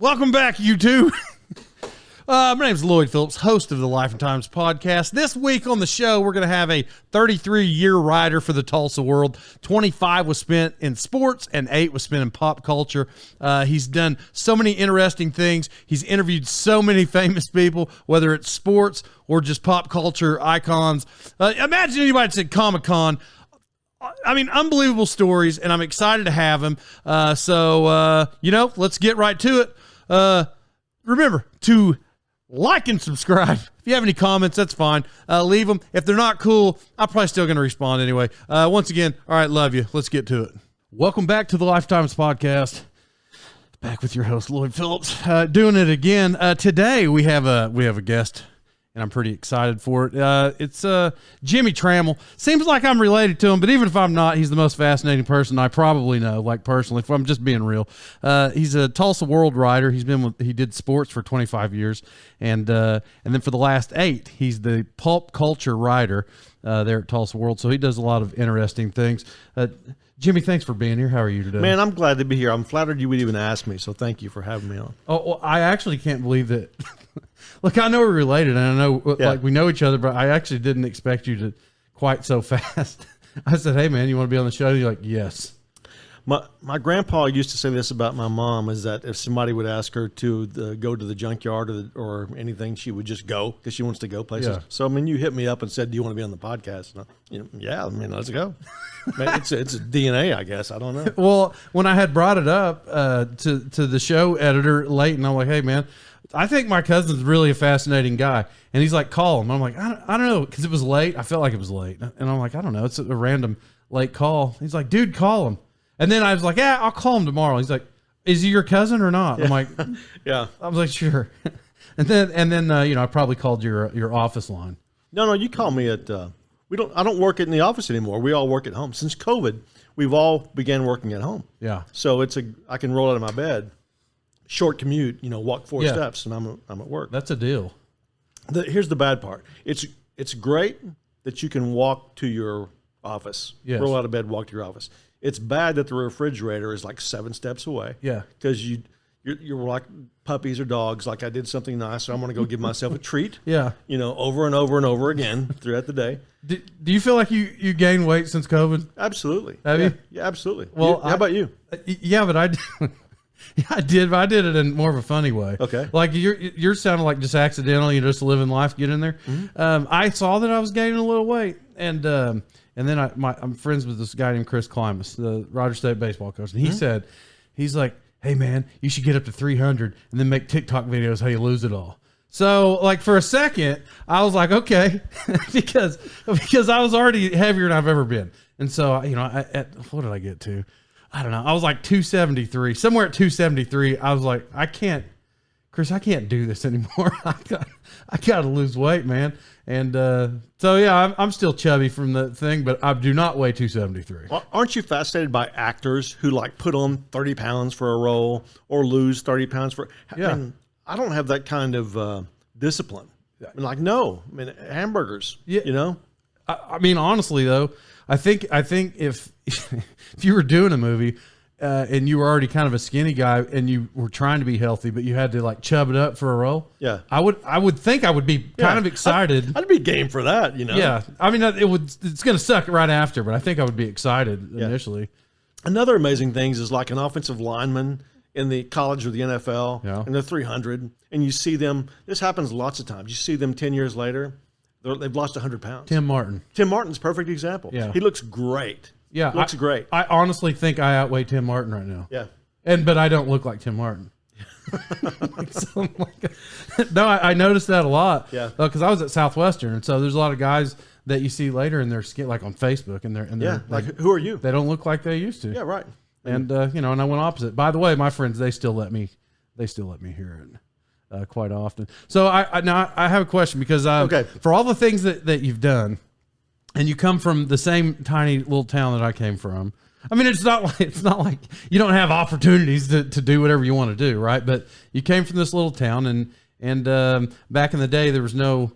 Welcome back, you two. My name's Lloyd Phillips, host of the Life&Times podcast. This week on the show, we're going to have a 33-year rider for the Tulsa World. 25 was spent in sports and 8 was spent in pop culture. He's done so many interesting things. He's interviewed so many famous people, whether it's sports or just pop culture icons. Imagine anybody that said Comic-Con. I mean, unbelievable stories, and I'm excited to have him. Let's get right to it. Remember to like and subscribe. If you have any comments, that's fine. Leave them. If they're not cool, I'm probably still going to respond anyway. Once again, all right, love you. Let's get to it. Welcome back to the Life&Times podcast. Back with your host, Lloyd Phillips, doing it again. Today we have a guest, and I'm pretty excited for it. It's Jimmie Tramel. Seems like I'm related to him, but even if I'm not, he's the most fascinating person I probably know, like personally, if I'm just being real. He's a Tulsa World writer. He did sports for 25 years, and then for the last 8, he's the pulp culture writer there at Tulsa World. So he does a lot of interesting things. Jimmie, thanks for being here. How are you today? Man, I'm glad to be here. I'm flattered you would even ask me, so thank you for having me on. Oh, well, I actually can't believe that. Look, I know we're related, and I know like we know each other, but I actually didn't expect you to quite so fast. I said, "Hey, man, you want to be on the show?" And you're like, "Yes." My grandpa used to say this about my mom, is that if somebody would ask her to go to the junkyard or anything, she would just go because she wants to go places. Yeah. So, I mean, you hit me up and said, "Do you want to be on the podcast?" And yeah, I mean, let's go. Man, it's a DNA, I guess. I don't know. Well, when I had brought it up to the show editor late, and I'm like, "Hey, man, I think my cousin's really a fascinating guy." And he's like, "Call him." I'm like, I don't know, because it was late. I felt like it was late. And I'm like, I don't know. It's a random late call. He's like, "Dude, call him." And then I was like, "Yeah, I'll call him tomorrow." He's like, "Is he your cousin or not?" Yeah. I'm like, "Yeah." I was like, "Sure." and then I probably called your office line. No, you call me at I don't work in the office anymore. We all work at home. Since COVID, we've all began working at home. Yeah. So I can roll out of my bed, short commute, walk 4 steps, and I'm at work. That's a deal. Here's the bad part. It's great that you can walk to your office, roll out of bed, walk to your office. It's bad that the refrigerator is like 7 steps away. Yeah. Because you're like puppies or dogs. Like, I did something nice, so I'm going to go give myself a treat. Yeah. Over and over and over again throughout the day. Do you feel like you gained weight since COVID? Absolutely. Have you? Yeah, absolutely. Well, how about you? Yeah, but I did, but I did it in more of a funny way. Okay. Like you're sounding like just accidental. You're just living life, get in there. Mm-hmm. I saw that I was gaining a little weight, and then I'm friends with this guy named Chris Klimas, the Rogers State baseball coach, and he said, he's like, "Hey man, you should get up to 300 and then make TikTok videos how you lose it all." So like for a second, I was like, okay, because I was already heavier than I've ever been, and so what did I get to? I don't know. I was like 273, somewhere at 273. I was like, Chris, I can't do this anymore. I got to lose weight, man. And so, yeah, I'm still chubby from the thing, but I do not weigh 273. Well, aren't you fascinated by actors who like put on 30 pounds for a role or lose 30 pounds for? Yeah. I mean, I don't have that kind of discipline. I mean, like, no. I mean, hamburgers, I mean, honestly, though, I think if you were doing a movie and you were already kind of a skinny guy and you were trying to be healthy, but you had to like chub it up for a role. Yeah. I would think I would be kind of excited. I'd be game for that, Yeah. I mean, it's going to suck right after, but I think I would be excited initially. Another amazing thing is like an offensive lineman in the college or the NFL and they're 300 and you see them, this happens lots of times. You see them 10 years later, they've lost 100 pounds. Tim Martin's a perfect example. Yeah. He looks great. Yeah. He looks great. I honestly think I outweigh Tim Martin right now. Yeah. But I don't look like Tim Martin. No, I noticed that a lot. Yeah. Because I was at Southwestern, and so there's a lot of guys that you see later in their skin, like on Facebook, and they're like, who are you? They don't look like they used to. Yeah, right. And and I went opposite. By the way, my friends, they still let me hear it quite often. So I have a question because for all the things that you've done, and you come from the same tiny little town that I came from. I mean, it's not like you don't have opportunities to do whatever you want to do, right? But you came from this little town, and back in the day there was no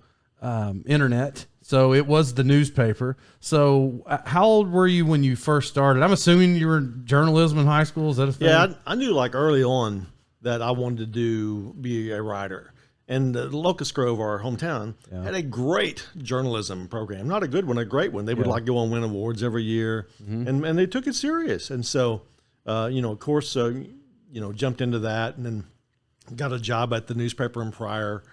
internet. So it was the newspaper. So how old were you when you first started? I'm assuming you were in journalism in high school. Is that a thing? Yeah, I knew like early on that I wanted to be a writer. And Locust Grove, our hometown, had a great journalism program. Not a good one, a great one. They would go and win awards every year, and they took it serious. And so, of course, jumped into that, and then got a job at the newspaper in Pryor,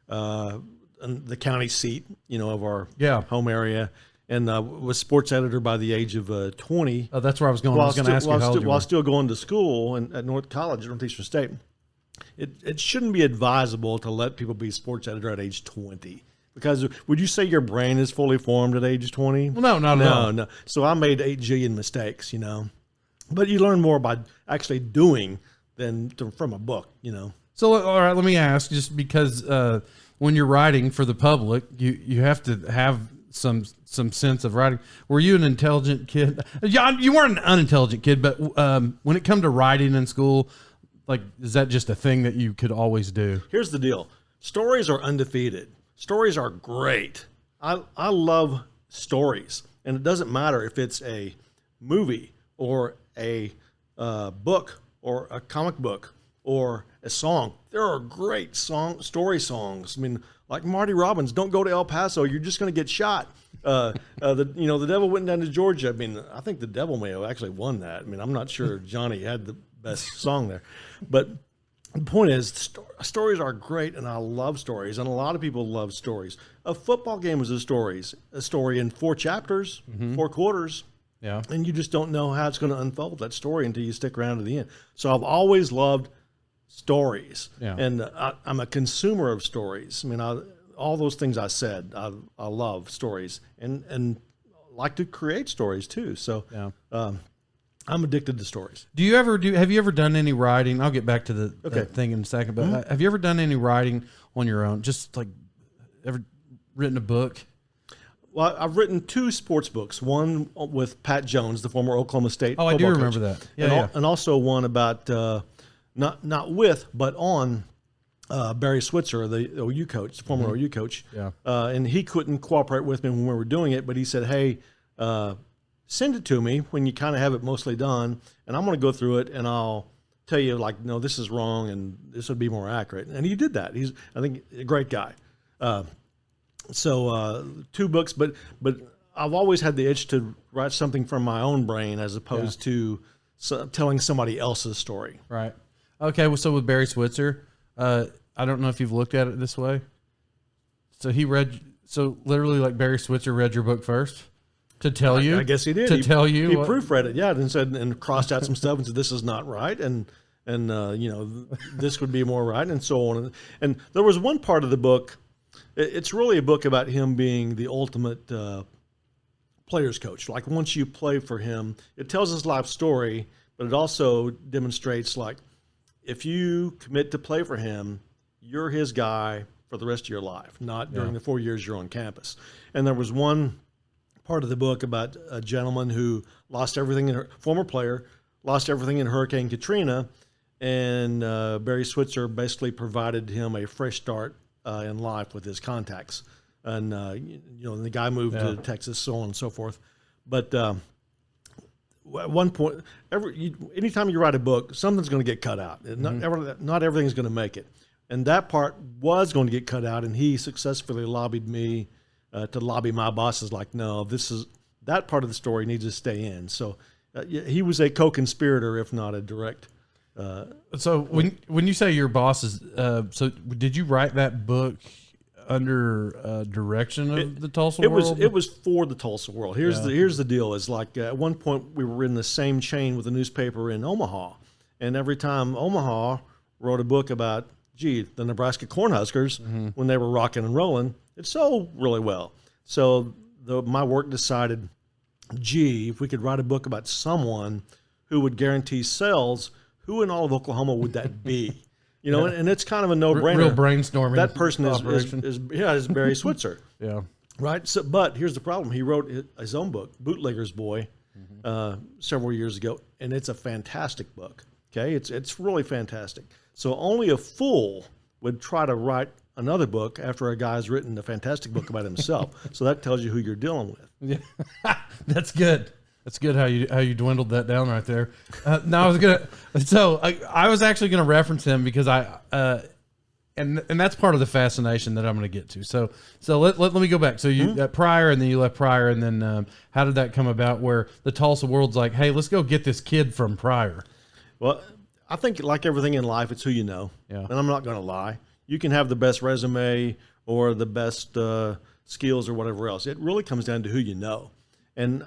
the county seat, of our home area, and was sports editor by the age of 20. Oh, that's where I was going. I was going to ask you how old you were. While still going to school at North College at Northeastern State. It shouldn't be advisable to let people be sports editor at age 20. Because would you say your brain is fully formed at age 20? Well, no, not at all. No. So I made 8 jillion mistakes, But you learn more by actually doing than from a book, So, all right, let me ask, just because when you're writing for the public, you have to have some sense of writing. Were you an intelligent kid? You weren't an unintelligent kid, but when it come to writing in school, like, is that just a thing that you could always do? Here's the deal. Stories are undefeated. Stories are great. I love stories. And it doesn't matter if it's a movie or a book or a comic book or a song. There are great story songs. I mean, like Marty Robbins, "Don't Go to El Paso, you're just going to get shot." The Devil Went Down to Georgia. I mean, I think the Devil may have actually won that. I mean, I'm not sure Johnny had the best song there, but the point is, stories are great, and I love stories, and a lot of people love stories. A football game is a story in 4 chapters, 4 quarters, and you just don't know how it's going to unfold, that story, until you stick around to the end. So I've always loved stories, and I'm a consumer of stories. I mean, all those things I said, I love stories, and like to create stories too. So I'm addicted to stories. Have you ever done any writing? I'll get back to that thing in a second, but have you ever done any writing on your own? Just like ever written a book? Well, I've written 2 sports books. One with Pat Jones, the former Oklahoma State football I do coach, remember that. And also one about not with, but on Barry Switzer, the OU coach, the former OU coach. And he couldn't cooperate with me when we were doing it, but he said, "Hey, send it to me when you kind of have it mostly done, and I'm going to go through it, and I'll tell you, like, no, this is wrong, and this would be more accurate." And he did that. He's, I think, a great guy. So 2 books, but I've always had the itch to write something from my own brain as opposed to telling somebody else's story. Right. Okay. Well, so with Barry Switzer, I don't know if you've looked at it this way. So literally, like, Barry Switzer read your book first to tell you. I guess he did. Tell you. He proofread it, and crossed out some stuff and said, "This is not right," and this would be more right, and so on. And there was one part of the book. It's really a book about him being the ultimate player's coach. Like, once you play for him, it tells his life story, but it also demonstrates, like, if you commit to play for him, you're his guy for the rest of your life, not during the 4 years you're on campus. And there was one part of the book about a gentleman who lost everything, former player, lost everything in Hurricane Katrina, and Barry Switzer basically provided him a fresh start in life with his contacts. And, the guy moved to Texas, so on and so forth. But at one point, anytime you write a book, something's going to get cut out. Not everything's going to make it. And that part was going to get cut out, and he successfully lobbied me to lobby my bosses, like, no, that part of the story needs to stay in. So he was a co-conspirator, if not a direct. So when you say your bosses, so did you write that book under direction of the Tulsa World? It was for the Tulsa World. Here's the deal: is like at one point we were in the same chain with a newspaper in Omaha, and every time Omaha wrote a book about the Nebraska Cornhuskers when they were rocking and rolling, it sold really well. So my work decided, if we could write a book about someone who would guarantee sales, who in all of Oklahoma would that be? And it's kind of a no-brainer. Real brainstorming. That person is Barry Switzer. Right. So, but here's the problem: he wrote his own book, Bootlegger's Boy, several years ago, and it's a fantastic book. Okay, it's really fantastic. So only a fool would try to write another book after a guy's written a fantastic book about himself. So that tells you who you're dealing with. That's good. That's good how you dwindled that down right there. No, I was actually gonna reference him because and that's part of the fascination that I'm gonna get to. So let me go back. So you at Pryor, and then you left Pryor, and then how did that come about? Where the Tulsa World's like, hey, let's go get this kid from Pryor. Well, I think like everything in life, it's who you know. Yeah. And I'm not gonna lie. You can have the best resume or the best skills or whatever else. It really comes down to who you know. And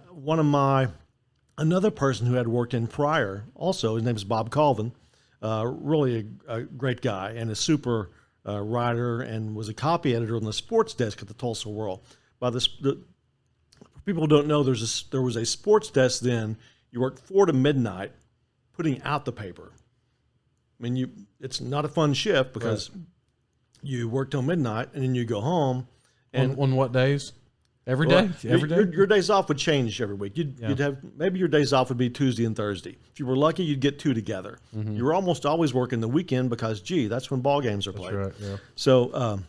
another person who had worked in Pryor, also, his name is Bob Colvin, really a great guy and a super writer, and was a copy editor on the sports desk at the Tulsa World. People don't know there was a sports desk then. You worked 4 to midnight putting out the paper. I mean, it's not a fun shift because you work till midnight and then you go home. And on what days? Every day? Every day? Your days off would change every week. You'd have, maybe your days off would be Tuesday and Thursday. If you were lucky, you'd get 2 together. Mm-hmm. You were almost always working the weekend because, that's when ball games are played. That's right, yeah. So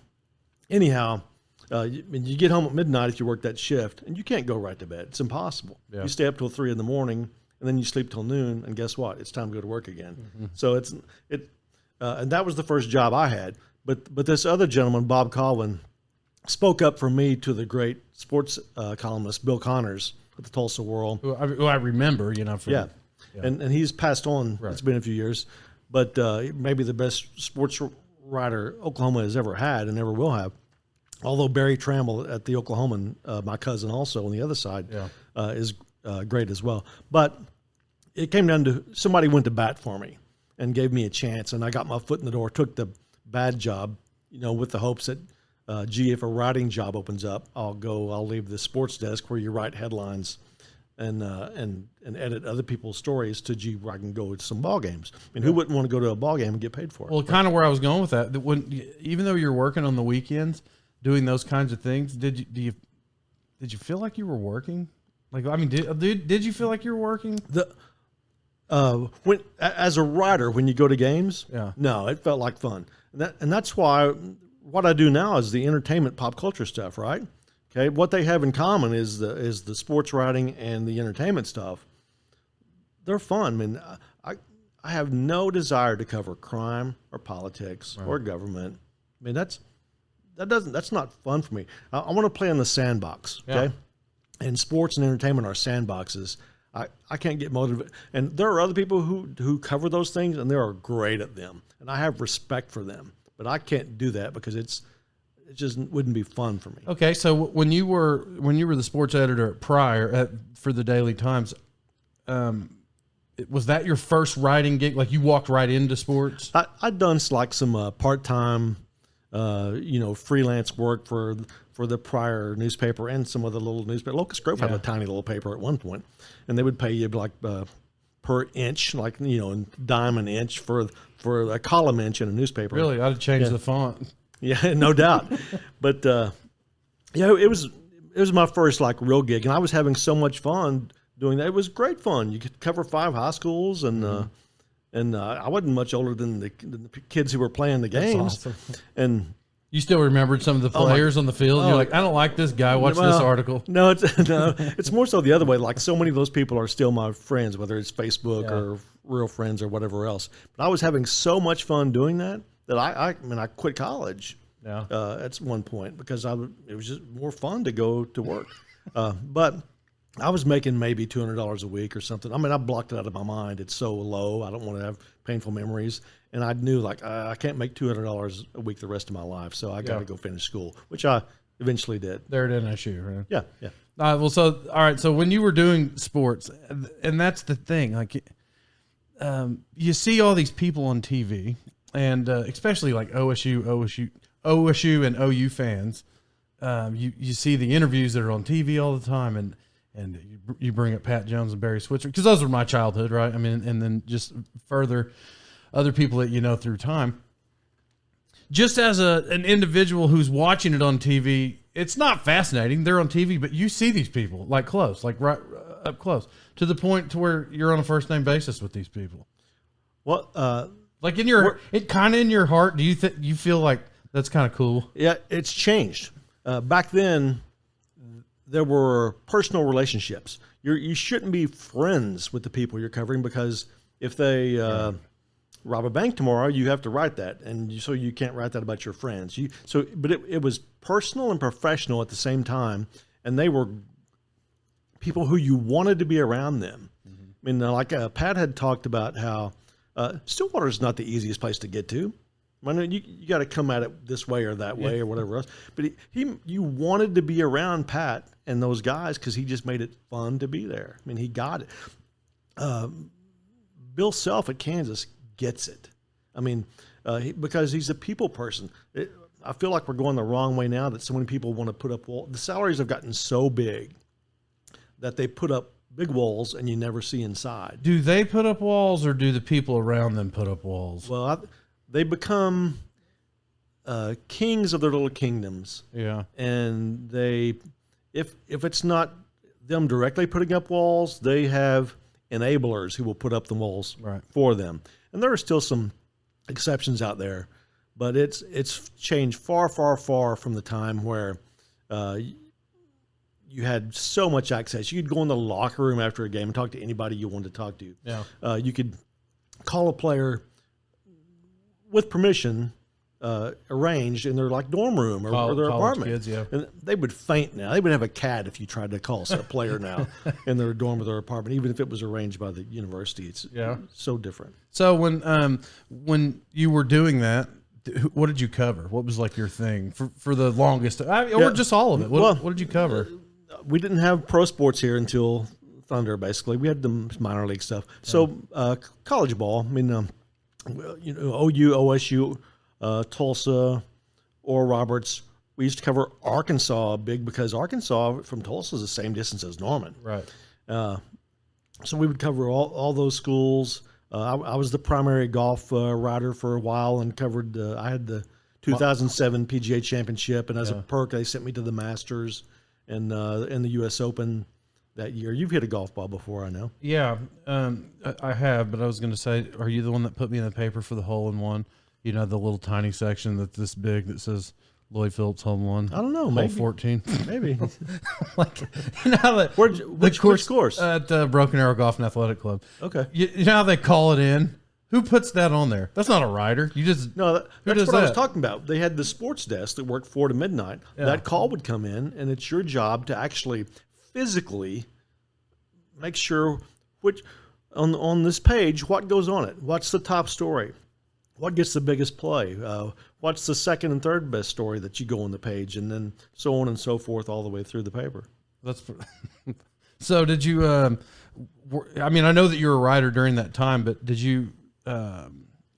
anyhow, you get home at midnight if you work that shift, and you can't go right to bed. It's impossible. Yeah. You stay up till 3 in the morning, and then you sleep till noon, and guess what? It's time to go to work again. Mm-hmm. So and that was the first job I had. But this other gentleman, Bob Colvin, spoke up for me to the great sports columnist Bill Connors at the Tulsa World. Who I remember, And he's passed on. Right. It's been a few years, but maybe the best sports writer Oklahoma has ever had and ever will have. Although Barry Tramel at the Oklahoman, my cousin also on the other side, is great as well. But it came down to somebody went to bat for me and gave me a chance, and I got my foot in the door, took the bad job, with the hopes that, if a writing job opens up, I'll leave the sports desk where you write headlines and edit other people's stories to where I can go to some ball games. I mean, who wouldn't want to go to a ball game and get paid for it? Well, kind of where I was going with that. Even though you're working on the weekends, doing those kinds of things, did you feel like you were working? Like, I mean, did you feel like you were working? When as a writer, when you go to games, yeah, no, it felt like fun, and that's why what I do now is the entertainment pop culture stuff, right? Okay, what they have in common is the sports writing and the entertainment stuff. They're fun. I mean, I have no desire to cover crime or politics or government. I mean, that's not fun for me. I want to play in the sandbox. Okay, and sports and entertainment are sandboxes. I can't get motivated, and there are other people who cover those things, and they are great at them, and I have respect for them. But I can't do that because it just wouldn't be fun for me. Okay, so when you were the sports editor at Pryor for the Daily Times, was that your first writing gig? Like, you walked right into sports? I'd done like some part-time, freelance work for the Pryor newspaper and some other little newspaper. Locust Grove had a tiny little paper at one point, and they would pay you like per inch, like a dime an inch for a column inch in a newspaper. Really, I'd change the font. Yeah, no doubt. But it was my first like real gig, and I was having so much fun doing that. It was great fun. You could cover 5 high schools, and I wasn't much older than the kids who were playing the games. Awesome. And you still remembered some of the players on the field? You're like, I don't like this guy. Watch this article. No, it's more so the other way. Like, so many of those people are still my friends, whether it's Facebook or real friends or whatever else. But I was having so much fun doing that I quit college at one point because it was just more fun to go to work. But I was making maybe $200 a week or something. I mean, I blocked it out of my mind. It's so low. I don't want to have painful memories. And I knew, like, I can't make $200 a week the rest of my life, so I got to go finish school, which I eventually did. There at NSU, right? Yeah. All right. So when you were doing sports, and that's the thing, like, you see all these people on TV, and especially like OSU and OU fans. You see the interviews that are on TV all the time, and you bring up Pat Jones and Barry Switzer, because those were my childhood, right? I mean, and then just further other people that through time. Just as an individual who's watching it on TV, it's not fascinating. They're on TV, but you see these people like close, like right up close, to the point to where you're on a first name basis with these people. Well, like in your heart, do you feel like that's kind of cool? Yeah, it's changed. Back then, there were personal relationships. you shouldn't be friends with the people you're covering, because if they rob a bank tomorrow, you have to write that, and so you can't write that about your friends. But it was personal and professional at the same time, and they were people who you wanted to be around them. I mean, like Pat had talked about how Stillwater is not the easiest place to get to. I mean, you got to come at it this way or that way or whatever else. But you wanted to be around Pat and those guys because he just made it fun to be there. I mean, he got it. Bill Self at Kansas gets it. I mean, because he's a people person. I feel like we're going the wrong way now that so many people want to put up walls. The salaries have gotten so big that they put up big walls and you never see inside. Do they put up walls, or do the people around them put up walls? Well, they become kings of their little kingdoms. Yeah. And if it's not them directly putting up walls, they have enablers who will put up the walls for them. And there are still some exceptions out there, but it's changed far, far, far from the time where you had so much access. You could go in the locker room after a game and talk to anybody you wanted to talk to. Yeah. You could call a player with permission, arranged in their dorm room or their apartment. Kids, yeah. And they would faint now. They would have a cat if you tried to call a player now in their dorm or their apartment, even if it was arranged by the university. It's so different. So when you were doing that, what did you cover? What was your thing for the longest, or just all of it? What did you cover? We didn't have pro sports here until Thunder, basically. We had the minor league stuff. So college ball, I mean, OU, OSU, Tulsa, Oral Roberts. We used to cover Arkansas big because Arkansas from Tulsa is the same distance as Norman. Right. So we would cover all those schools. I was the primary golf writer for a while and covered. I had the 2007 PGA Championship, and as a perk, they sent me to the Masters and the U.S. Open that year. You've hit a golf ball before, I know. Yeah, I have, but I was going to say, are you the one that put me in the paper for the hole-in-one? You know, the little tiny section that's this big that says Lloyd Phillips hole-in-one? I don't know. Hole Maybe 14. Maybe. Which course? At Broken Arrow Golf and Athletic Club. Okay. You know how they call it in? Who puts that on there? That's not a writer. You just that's what I was talking about. They had the sports desk that worked 4 to midnight. Yeah. That call would come in, and it's your job to actually physically make sure which on this page what goes on it. What's the top story? What gets the biggest play? What's the second and third best story that you go on the page, and then so on and so forth all the way through the paper. So did you? I mean, I know that you were a writer during that time, but did you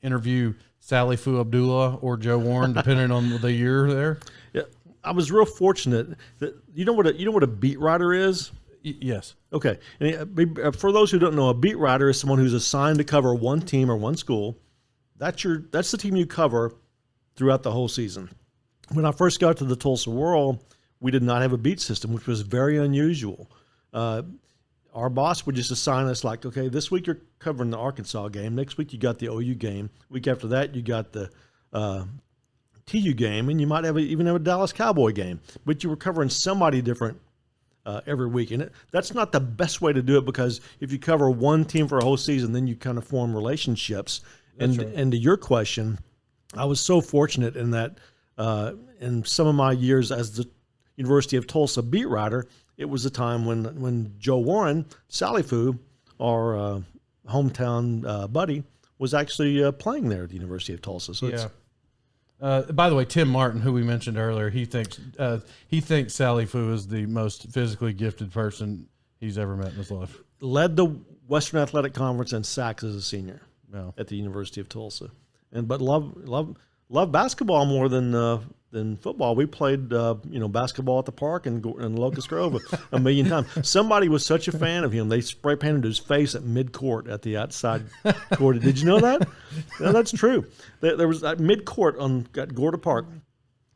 interview Sally Fu Abdullah or Joe Warren, depending on the year there? Yeah, I was real fortunate that you know what a beat writer is. Yes. Okay. And for those who don't know, a beat writer is someone who's assigned to cover one team or one school. That's the team you cover throughout the whole season. When I first got to the Tulsa World, we did not have a beat system, which was very unusual. Our boss would just assign us okay, this week you're covering the Arkansas game. Next week you got the OU game. Week after that you got the TU game, and you might even have a Dallas Cowboy game. But you were covering somebody different every week. And that's not the best way to do it, because if you cover one team for a whole season, then you kind of form relationships. And to your question, I was so fortunate in that in some of my years as the University of Tulsa beat writer, it was a time when Joe Warren, Sally Fu, our hometown buddy, was actually playing there at the University of Tulsa. So by the way, Tim Martin, who we mentioned earlier, he thinks Sally Fu is the most physically gifted person he's ever met in his life. Led the Western Athletic Conference in sacks as a senior at the University of Tulsa, but love basketball more than football. We played basketball at the park in Locust Grove a million times. Somebody was such a fan of him, they spray painted his face at mid-court at the outside court. Did you know that? No, that's true. There was at mid-court at Gorda Park,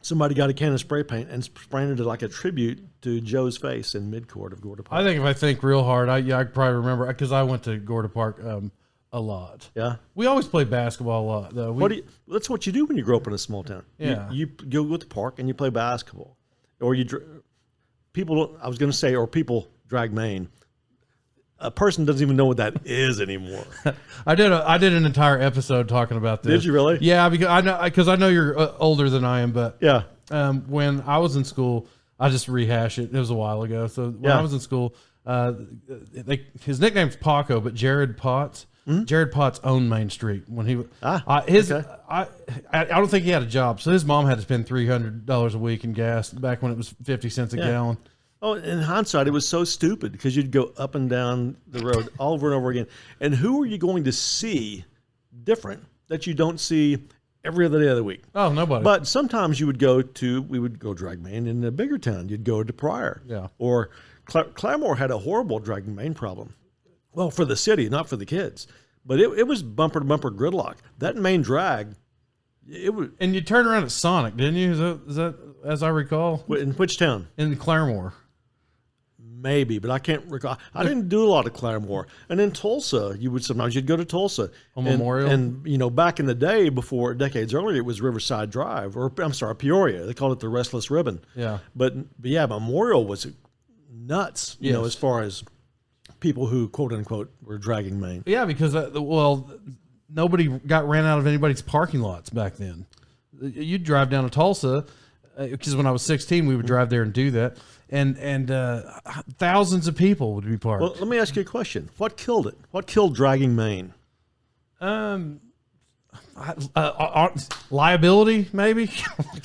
somebody got a can of spray paint and sprayed it like a tribute to Joe's face in mid-court of Gorda Park. I think if I think real hard, I probably remember, because I went to Gorda Park a lot. Yeah. We always play basketball a lot, though. That's what you do when you grow up in a small town. Yeah. You go to the park and you play basketball. Or people drag Maine. a person doesn't even know what that is anymore. I did an entire episode talking about this. Did you really? Yeah, because I know you're older than I am, but Yeah. When I was in school, I just rehash it. It was a while ago. So when I was in school, his nickname's Paco, but Jared Potts. Mm-hmm. Jared Potts owned Main Street when he I don't think he had a job, so his mom had to spend $300 a week in gas back when it was 50 cents a gallon. Oh, in hindsight, it was so stupid because you'd go up and down the road over and over again. And who are you going to see different that you don't see every other day of the week? Oh, nobody. But sometimes we would go drag main in a bigger town. You'd go to Pryor. Yeah. Or Claremore had a horrible drag main problem. Well, for the city, not for the kids. But it was bumper to bumper gridlock. That main drag, it was. And you turned around at Sonic, didn't you? Is that as I recall? In which town? In Claremore. Maybe, but I can't recall. I didn't do a lot of Claremore. And in Tulsa, you'd go to Tulsa. On Memorial? And back in the day, decades earlier, it was Riverside Drive, Peoria. They called it the Restless Ribbon. Yeah. But Memorial was nuts, as far as people who, quote unquote, were dragging main. Yeah, because, nobody ran out of anybody's parking lots back then. You'd drive down to Tulsa, because when I was 16, we would drive there and do that. And thousands of people would be parked. Well, let me ask you a question. What killed it? What killed dragging main? Liability, maybe.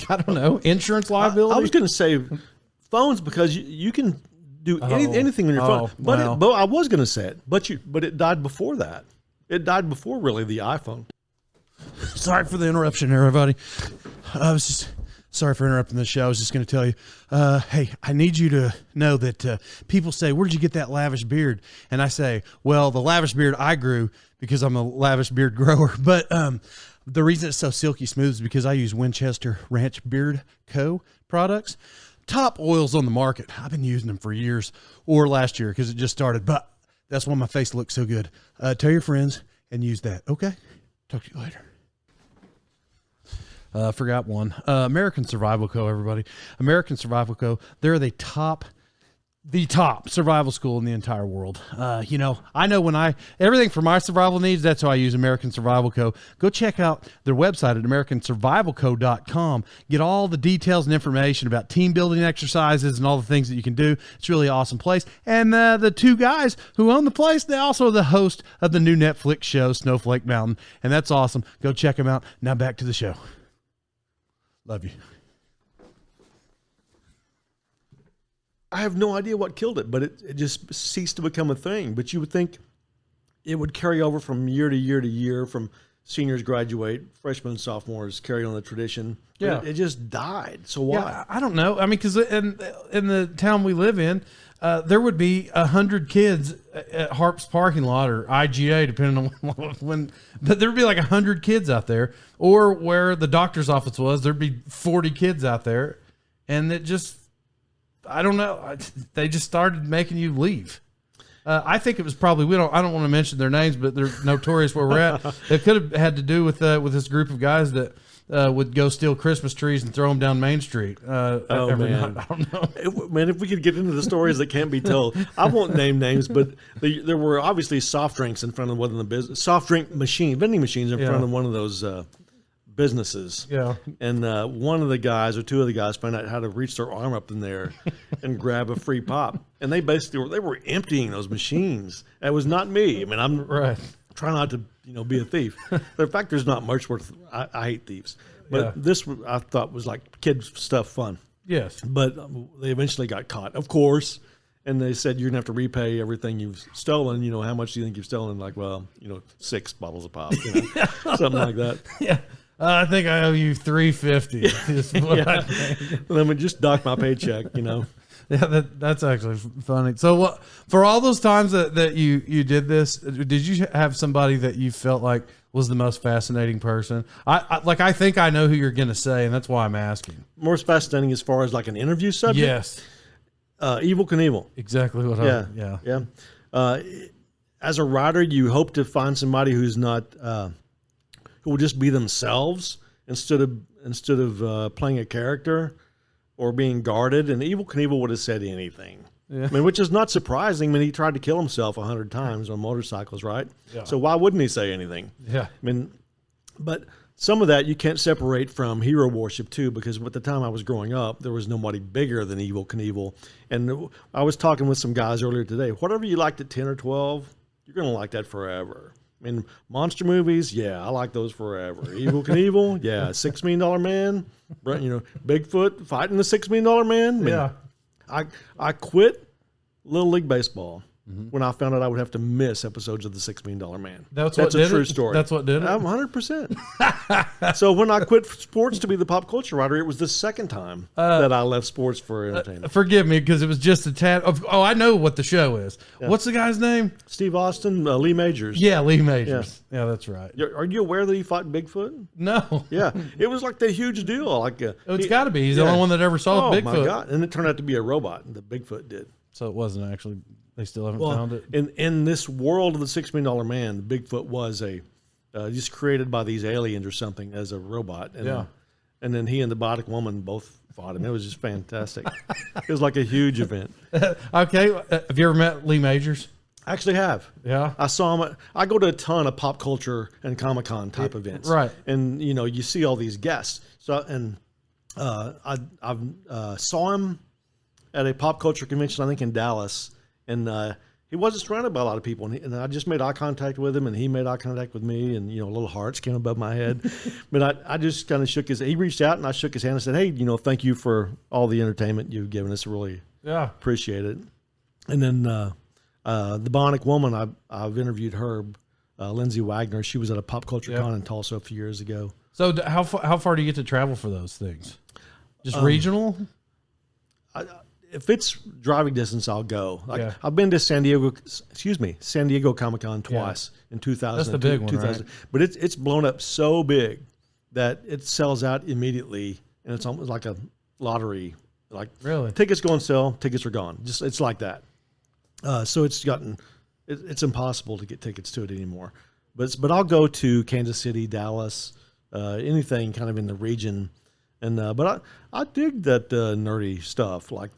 I don't know. Insurance liability. I was going to say phones, because you can do anything on your phone. But I was going to say it. But it died before that. It died before really the iPhone. Sorry for the interruption, everybody. Sorry for interrupting the show. I was just going to tell you, hey, I need you to know that people say, where'd you get that lavish beard? And I say, well, the lavish beard I grew because I'm a lavish beard grower. But the reason it's so silky smooth is because I use Winchester Ranch Beard Co. products. Top oils on the market. I've been using them for years, or last year because it just started. But that's why my face looks so good. Tell your friends and use that. Okay? Talk to you later. Forgot one. American Survival Co., everybody. American Survival Co., they're the top survival school in the entire world. I know everything for my survival needs, that's how I use American Survival Co. Go check out their website at AmericanSurvivalCo.com. Get all the details and information about team building exercises and all the things that you can do. It's really an awesome place. And the two guys who own the place, they also are the host of the new Netflix show, Snowflake Mountain. And that's awesome. Go check them out. Now back to the show. Love you. I have no idea what killed it, but it just ceased to become a thing. But you would think it would carry over from year to year to year, from seniors graduate, freshmen and sophomores carry on the tradition. Yeah. It just died. So why? Yeah, I don't know. I mean, because in the town we live in, there would be 100 kids at Harp's parking lot or IGA, depending on when. But there'd be like 100 kids out there, or where the doctor's office was, there'd be 40 kids out there, and it just, I don't know. They just started making you leave. I think it was probably I don't want to mention their names, but they're notorious where we're at. It could have had to do with this group of guys that would go steal Christmas trees and throw them down Main Street every night. I don't know. Man, if we could get into the stories that can't be told, I won't name names, but there were obviously soft drinks in front of one of the vending machines in front of one of those businesses. Yeah. And one of the guys or two of the guys found out how to reach their arm up in there and grab a free pop. And they were emptying those machines. That was not me. I mean, I'm trying not to be a thief. In fact, there's not much worth. I hate thieves, but this I thought was like kid stuff fun. Yes. But they eventually got caught, of course. And they said, you're going to have to repay everything you've stolen. How much do you think you've stolen? Like, well, 6 bottles of pop, something like that. Yeah. I think I owe you $350. Let me just dock my paycheck, Yeah, that's actually funny. So, for all those times that you did this, did you have somebody that you felt like was the most fascinating person? I think I know who you're going to say, and that's why I'm asking. Most fascinating as far as like an interview subject? Yes. Evel Knievel. Exactly what Yeah. As a writer, you hope to find somebody who's not who will just be themselves instead of playing a character or being guarded. And Evel Knievel would have said anything. I mean, which is not surprising. I mean, he tried to kill himself 100 times on motorcycles, right? Yeah. So why wouldn't he say anything? Yeah. I mean, but some of that you can't separate from hero worship too, because at the time I was growing up, there was nobody bigger than Evel Knievel. And I was talking with some guys earlier today. Whatever you liked at 10 or 12, you're going to like that forever. I mean, monster movies, yeah, I like those forever. Evel Knievel, yeah, $6 Million Man, Bigfoot fighting the $6 Million Man. I mean, I quit Little League Baseball when I found out I would have to miss episodes of the $6 Million Man. That's a true story. That's what did it? I'm 100%. So when I quit sports to be the pop culture writer, it was the second time that I left sports for entertainment. Forgive me, because it was just a tad of, I know what the show is. Yeah. What's the guy's name? Steve Austin, Lee Majors. Yeah, Lee Majors. Yeah, that's right. Are you aware that he fought Bigfoot? No. Yeah, it was like the huge deal. Like it's got to be. He's the only one that ever saw Bigfoot. Oh my God! And it turned out to be a robot. The Bigfoot did. So it wasn't actually. They still haven't found it. In this world of the $6 Million Man, Bigfoot was just created by these aliens or something as a robot. And, and then he and the Bionic Woman both fought him. It was just fantastic. It was like a huge event. Okay. Have you ever met Lee Majors? I actually have. Yeah. I saw him. I go to a ton of pop culture and Comic-Con type events. Right. And, you see all these guests. So, and I saw him at a pop culture convention, I think in Dallas. And he wasn't surrounded by a lot of people. And I just made eye contact with him, and he made eye contact with me. And, little hearts came above my head. But I just kind of he reached out, and I shook his hand and said, hey, thank you for all the entertainment you've given us. I really appreciate it. And then the Bionic Woman, I've interviewed her, Lindsay Wagner. She was at a Pop Culture Con in Tulsa a few years ago. So how far do you get to travel for those things? Just regional? If it's driving distance, I'll go. I've been to San Diego Comic-Con twice in 2000. That's the big one, right? But it's blown up so big that it sells out immediately, and it's almost like a lottery. Like really, tickets go on sale, tickets are gone. Just it's like that. So it's impossible to get tickets to it anymore. But I'll go to Kansas City, Dallas, anything kind of in the region. And but I dig that nerdy stuff, like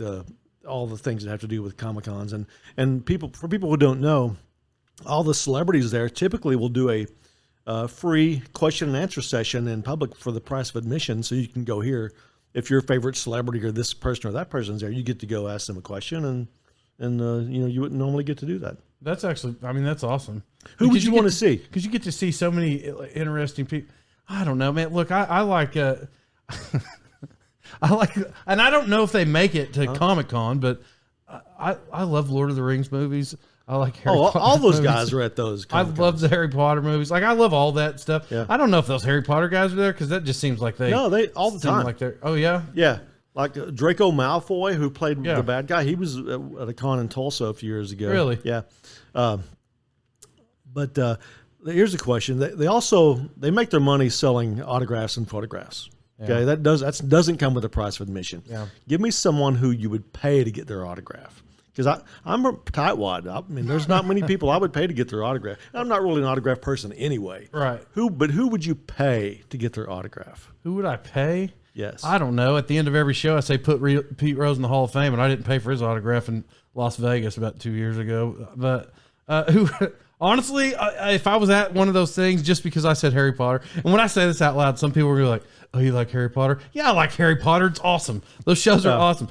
all the things that have to do with Comic-Cons. And for people who don't know, all the celebrities there typically will do a free question and answer session in public for the price of admission. So you can go here. If your favorite celebrity or this person or that person's there, you get to go ask them a question, and you wouldn't normally get to do that. That's actually, that's awesome. Who would you want to see? Because you get to see so many interesting people. I don't know, man. Look, I like... and I don't know if they make it to Comic-Con, but I love Lord of the Rings movies. I like Harry Potter all those movies. guys are at those Comic-Cons. I love the Harry Potter movies. Like, I love all that stuff. Yeah. I don't know if those Harry Potter guys are there, because that just seems like they all the time. Like they're, oh yeah, yeah. Like Draco Malfoy, who played the bad guy. He was at a con in Tulsa a few years ago. Really? Yeah. But here's the question: they make their money selling autographs and photographs. Okay, that doesn't come with a price of admission. Yeah. Give me someone who you would pay to get their autograph. Because I'm a tightwad. I mean, there's not many people I would pay to get their autograph. I'm not really an autograph person anyway. Right. Who would you pay to get their autograph? Who would I pay? Yes. I don't know. At the end of every show, I say put Pete Rose in the Hall of Fame, and I didn't pay for his autograph in Las Vegas about 2 years ago. But who? Honestly, if I was at one of those things, just because I said Harry Potter, and when I say this out loud, some people will be like, oh, you like Harry Potter? Yeah, I like Harry Potter. It's awesome. Those shows are awesome.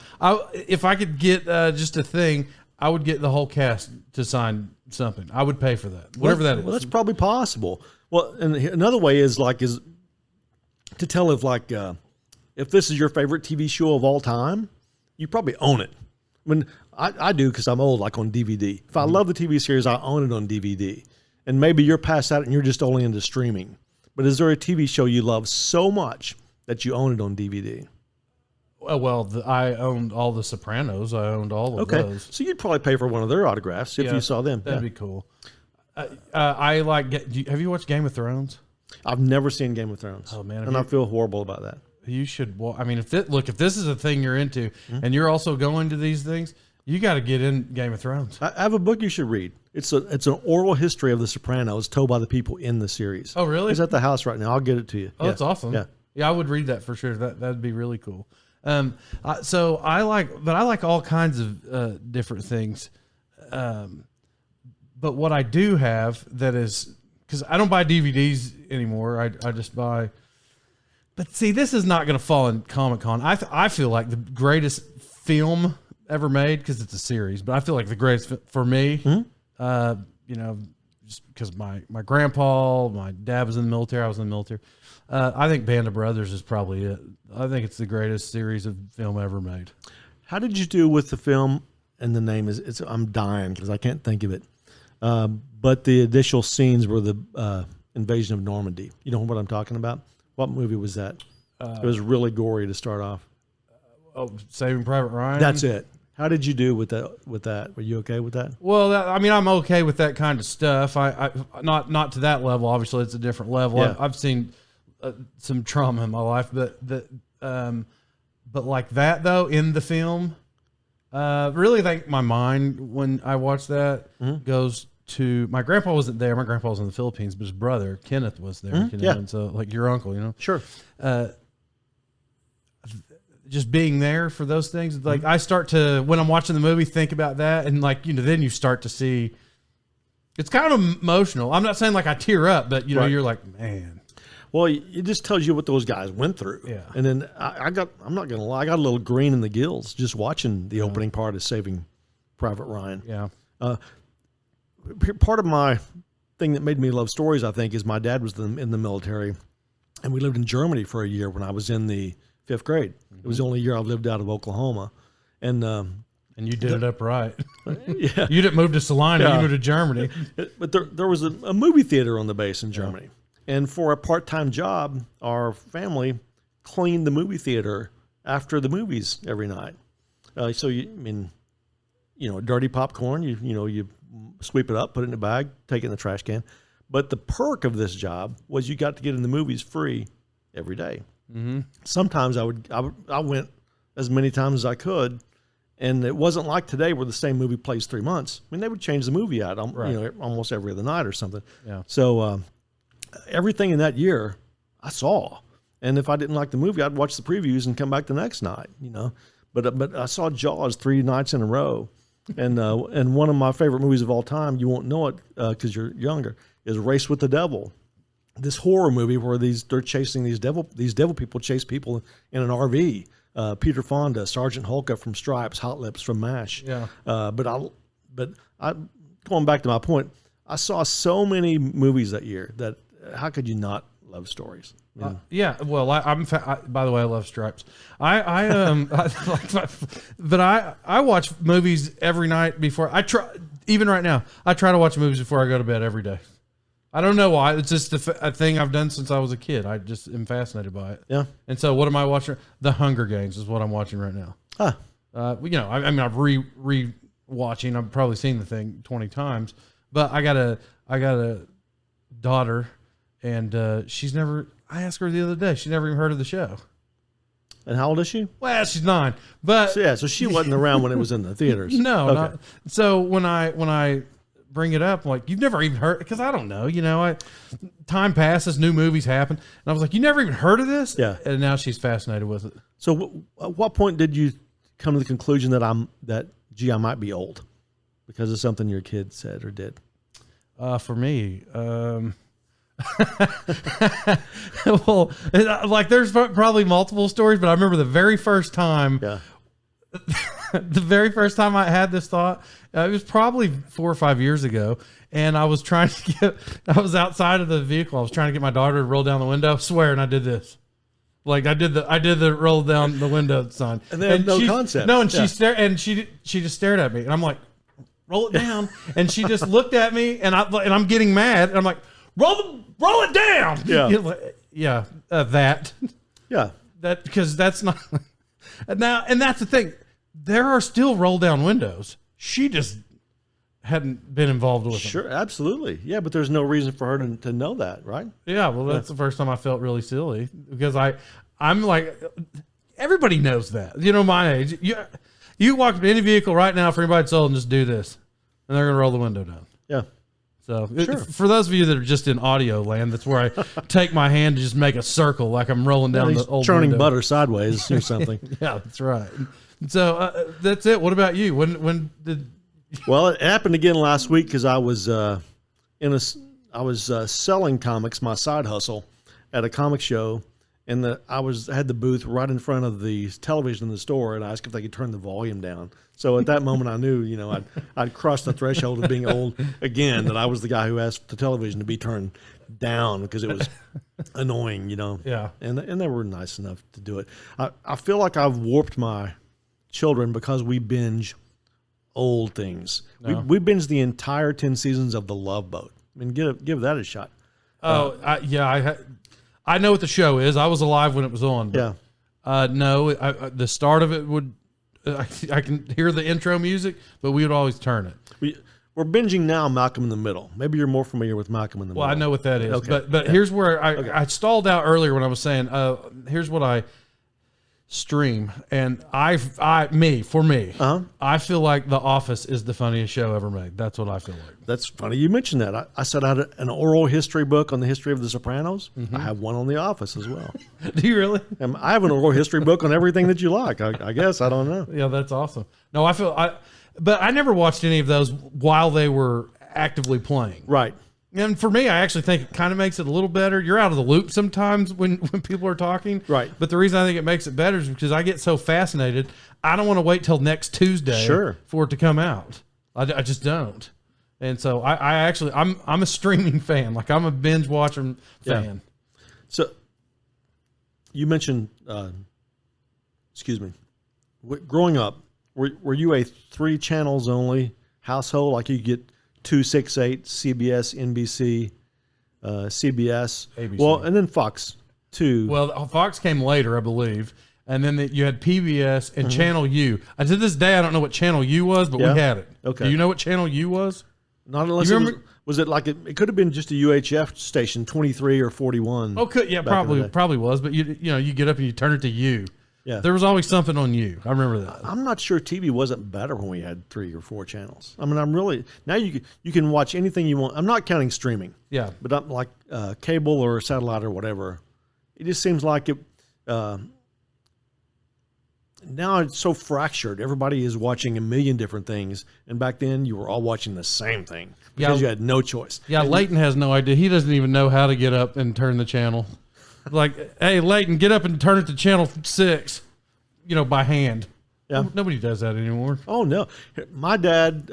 If I could get just a thing, I would get the whole cast to sign something. I would pay for that, whatever that is. Well, that's probably possible. Well, and another way is to tell if this is your favorite TV show of all time, you probably own it. I mean, I do because I'm old, like on DVD. If I love the TV series, I own it on DVD. And maybe you're past that and you're just only into streaming. But is there a TV show you love so much that you own it on DVD? Well, I owned all the Sopranos. I owned all of those. So you'd probably pay for one of their autographs if you saw them. That'd be cool. Have you watched Game of Thrones? I've never seen Game of Thrones. Oh man, and I feel horrible about that. You should. I mean, if this is a thing you're into, and you're also going to these things, you got to get in Game of Thrones. I have a book you should read. It's an oral history of the Sopranos told by the people in the series. Oh, really? It's at the house right now. I'll get it to you. Oh, that's awesome. Yeah, I would read that for sure. That'd be really cool. So I like all kinds of different things. But what I do have that is, because I don't buy DVDs anymore. I just buy. But see, this is not going to fall in Comic-Con. I feel like the greatest film ever made, because it's a series, but I feel like the greatest for me, just because my grandpa, my dad was in the military, I was in the military. I think Band of Brothers is probably it. I think it's the greatest series of film ever made. How did you do with the film? And the name is I'm dying because I can't think of it. But the initial scenes were the invasion of Normandy. You know what I'm talking about? What movie was that? It was really gory to start off. Saving Private Ryan. That's it. How did you do with that? Were you okay with that? Well, I'm okay with that kind of stuff. I not to that level. Obviously, it's a different level. Yeah. I've seen some trauma in my life, but like that though in the film, really think my mind when I watch that goes to my grandpa wasn't there. My grandpa was in the Philippines, but his brother Kenneth was there. And so like your uncle, Sure. Just being there for those things, like I start to, when I'm watching the movie, think about that, and like then you start to see. It's kind of emotional. I'm not saying like I tear up, but right. You're like, man. Well, it just tells you what those guys went through. Yeah. And then I'm not going to lie, I got a little green in the gills just watching the opening part of Saving Private Ryan. Yeah. Part of my thing that made me love stories, I think, is my dad was in the military, and we lived in Germany for a year when I was in the 5th grade. It was the only year I lived out of Oklahoma. And you did it up right. Yeah. You didn't move to Salina, you moved to Germany. But there was a movie theater on the base in Germany. And for a part-time job, our family cleaned the movie theater after the movies every night. So dirty popcorn, you sweep it up, put it in a bag, take it in the trash can. But the perk of this job was you got to get in the movies free every day. Mm-hmm. Sometimes I went as many times as I could, and it wasn't like today where the same movie plays 3 months. I mean, they would change the movie out, almost every other night or something. Yeah. So everything in that year I saw, and if I didn't like the movie, I'd watch the previews and come back the next night. But I saw Jaws 3 nights in a row, and one of my favorite movies of all time, you won't know it because you're younger, is Race with the Devil. This horror movie where they're chasing these devil people chase people in an RV. Peter Fonda, Sergeant Hulka from Stripes, Hot Lips from MASH. Yeah. But I going back to my point, I saw so many movies that year that how could you not love stories? Yeah. Well, by the way, I love Stripes. I watch movies every night before I try. Even right now, I try to watch movies before I go to bed every day. I don't know why. It's just a thing I've done since I was a kid. I just am fascinated by it. Yeah. And so what am I watching? The Hunger Games is what I'm watching right now. Huh. I've re-watching. I've probably seen the thing 20 times. But I got a daughter, and she's never. I asked her the other day. She never even heard of the show. And how old is she? Well, she's 9. But so she wasn't around when it was in the theaters. No. Okay. Not, so when I bring it up, I'm like, you've never even heard, because I don't know. Time passes, new movies happen, and I was like, you never even heard of this? Yeah. And now she's fascinated with it. So at what point did you come to the conclusion that I might be old because of something your kid said or did? For me, well, like there's probably multiple stories, but I remember the very first time. Yeah. The very first time I had this thought, it was probably 4 or 5 years ago, and I was outside of the vehicle. I was trying to get my daughter to roll down the window. I swear, and I did this. Like I did the roll down the window sign. And they had no concept. No, and she stared, and she just stared at me, and I'm like, roll it down. And she just looked at me, and I'm getting mad, and I'm like, roll it down. Yeah. That. Yeah. That, because that's not now, and that's the thing. There are still roll down windows. She just hadn't been involved with them. Sure, absolutely. Yeah, but there's no reason for her to know that, right? Yeah, well, that's the first time I felt really silly, because I'm like, everybody knows that. My age. You walk in any vehicle right now for anybody that's old and just do this, and they're going to roll the window down. Yeah. So Sure. for those of you that are just in audio land, that's where I take my hand to just make a circle like I'm rolling down the old churning window. butter sideways or something. Yeah, that's right. So that's it. What about you? When did? Well, it happened again last week because I was selling comics, my side hustle, at a comic show, and had the booth right in front of the television in the store, and I asked if they could turn the volume down. So at that moment, I knew, I'd crossed the threshold of being old again. That I was the guy who asked the television to be turned down because it was annoying, Yeah. And they were nice enough to do it. I feel like I've warped my children because we binge old things. No. We binged the entire 10 seasons of The Love Boat. I mean, give that a shot. Oh, I know what the show is. I was alive when it was on. But, Yeah. no, the start of it would. I can hear the intro music, but we would always turn it. We're binging now Malcolm in the Middle. Maybe you're more familiar with Malcolm in the Middle. Well, I know what that is, Okay. but here's where I stalled out earlier when I was saying, here's what I stream, and for me, I feel like The Office is the funniest show ever made. That's what I feel like. That's funny you mentioned that. I set out an oral history book on the history of The Sopranos. I have one on The Office as well. Do you really? And I have an oral history book on everything that you like. I guess. I don't know. Yeah, that's awesome. No, but I never watched any of those while they were actively playing. Right. And for me, I actually think it kind of makes it a little better. You're out of the loop sometimes when people are talking. Right. But the reason I think it makes it better is because I get so fascinated. I don't want to wait till next Tuesday for it to come out. I just don't. And so I'm a streaming fan. Like I'm a binge watching fan. Yeah. So you mentioned, growing up, were you a 3 channels only household? Like you get 268, CBS, NBC, CBS, ABC. Well, and then Fox too. Well, Fox came later, I believe, and then you had PBS and Channel U. And to this day, I don't know what Channel U was, but we had it. Okay. Do you know what Channel U was? Not unless was it like it could have been just a UHF station, 23 or 41. Oh, probably was, but you get up and you turn it to U. Yeah. There was always something on U. I remember that. I'm not sure TV wasn't better when we had 3 or 4 channels. I mean, now you can watch anything you want. I'm not counting streaming. Yeah. But I'm like cable or satellite or whatever. It just seems like it. Now it's so fractured. Everybody is watching a million different things, and back then you were all watching the same thing because you had no choice. Yeah, Leighton has no idea. He doesn't even know how to get up and turn the channel. Like, hey, Leighton, get up and turn it to channel 6, by hand. Yeah. Nobody does that anymore. Oh, no. My dad,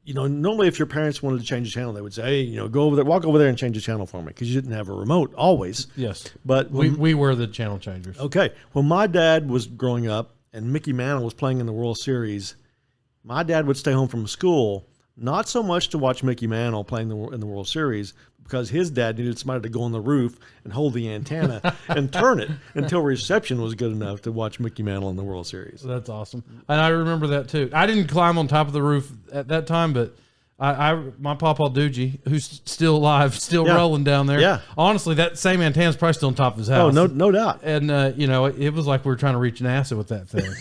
normally if your parents wanted to change the channel, they would say, hey, go over there, walk over there and change the channel for me, because you didn't have a remote always. Yes. But we were the channel changers. Okay. When my dad was growing up and Mickey Mantle was playing in the World Series, my dad would stay home from school, not so much to watch Mickey Mantle playing in the World Series, because his dad needed somebody to go on the roof and hold the antenna and turn it until reception was good enough to watch Mickey Mantle in the World Series. That's awesome. And I remember that too. I didn't climb on top of the roof at that time, but my Papa Doogie, who's still alive, rolling down there. Yeah. Honestly, that same antenna's probably still on top of his house. Oh, no doubt. And, it was like we were trying to reach NASA with that thing.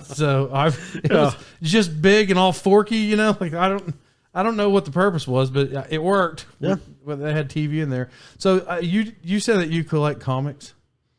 So it was just big and all forky, like I don't know what the purpose was, but it worked. Yeah. They had TV in there. So you said that you collect comics?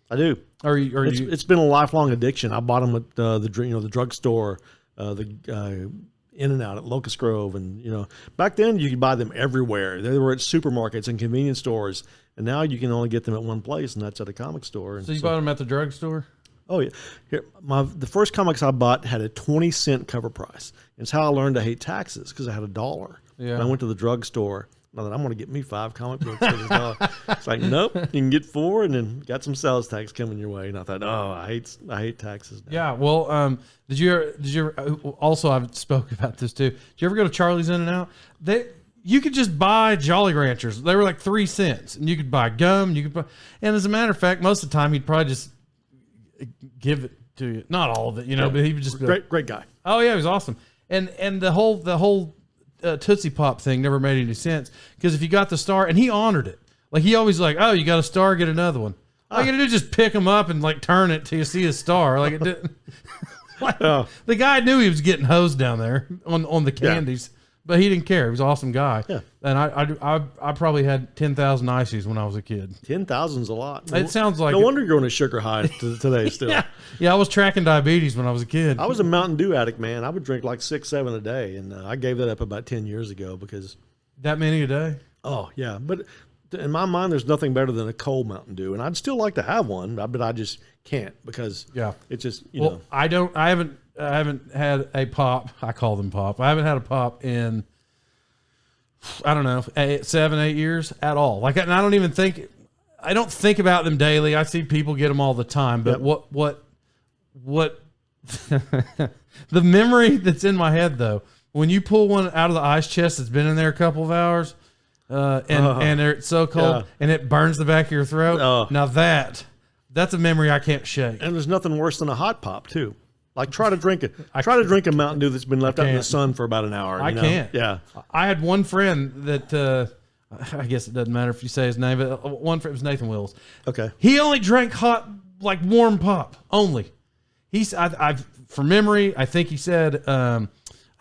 I do. It's been a lifelong addiction. I bought them at the drugstore, the In-N-Out at Locust Grove, and back then you could buy them everywhere. They were at supermarkets and convenience stores, and now you can only get them at one place, and that's at a comic store. So you bought them at the drugstore? Oh yeah. Here, the first comics I bought had a 20-cent cover price. It's how I learned to hate taxes, because I had $1. Yeah. And I went to the drugstore. I thought, I'm going to get me 5 comic books for $1. It's like, nope, you can get 4, and then got some sales tax coming your way. And I thought, I hate taxes now. Yeah. Well, did you also, I've spoke about this too. Did you ever go to Charlie's In-N-Out? You could just buy Jolly Ranchers. They were like 3 cents, and you could buy gum. And as a matter of fact, most of the time he'd probably just give it to you. Not all of it, but he would just great guy. Oh yeah, he was awesome. And the whole Tootsie Pop thing never made any sense, because if you got the star, and he honored it, like he always like, oh, you got a star, get another one. All you gotta do is just pick them up and like turn it till you see a star. Like it didn't. The guy knew he was getting hosed down there on the candies. But he didn't care. He was an awesome guy. Yeah. And I probably had 10,000 ices when I was a kid. 10,000's a lot. It sounds like no wonder you're on a sugar high today still. Yeah, I was tracking diabetes when I was a kid. I was a Mountain Dew addict, man. I would drink like 6, 7 a day, and I gave that up about 10 years ago because. That many a day? Oh, yeah. But in my mind, there's nothing better than a cold Mountain Dew, and I'd still like to have one, but I just can't because it's just, you know. I haven't had a pop. I call them pop. I haven't had a pop in, I don't know, 7, 8 years at all. Like, and I don't think about them daily. I see people get them all the time, but what the memory that's in my head though, when you pull one out of the ice chest that's been in there a couple of hours, and it's so cold and it burns the back of your throat. Now that's a memory I can't shake. And there's nothing worse than a hot pop too. Like try to drink a Mountain Dew that's been left out in the sun for about an hour. I can't. Yeah. I had one friend that I guess it doesn't matter if you say his name, but one friend was Nathan Wills. Okay. He only drank hot, like warm pop only. From memory, I think he said, I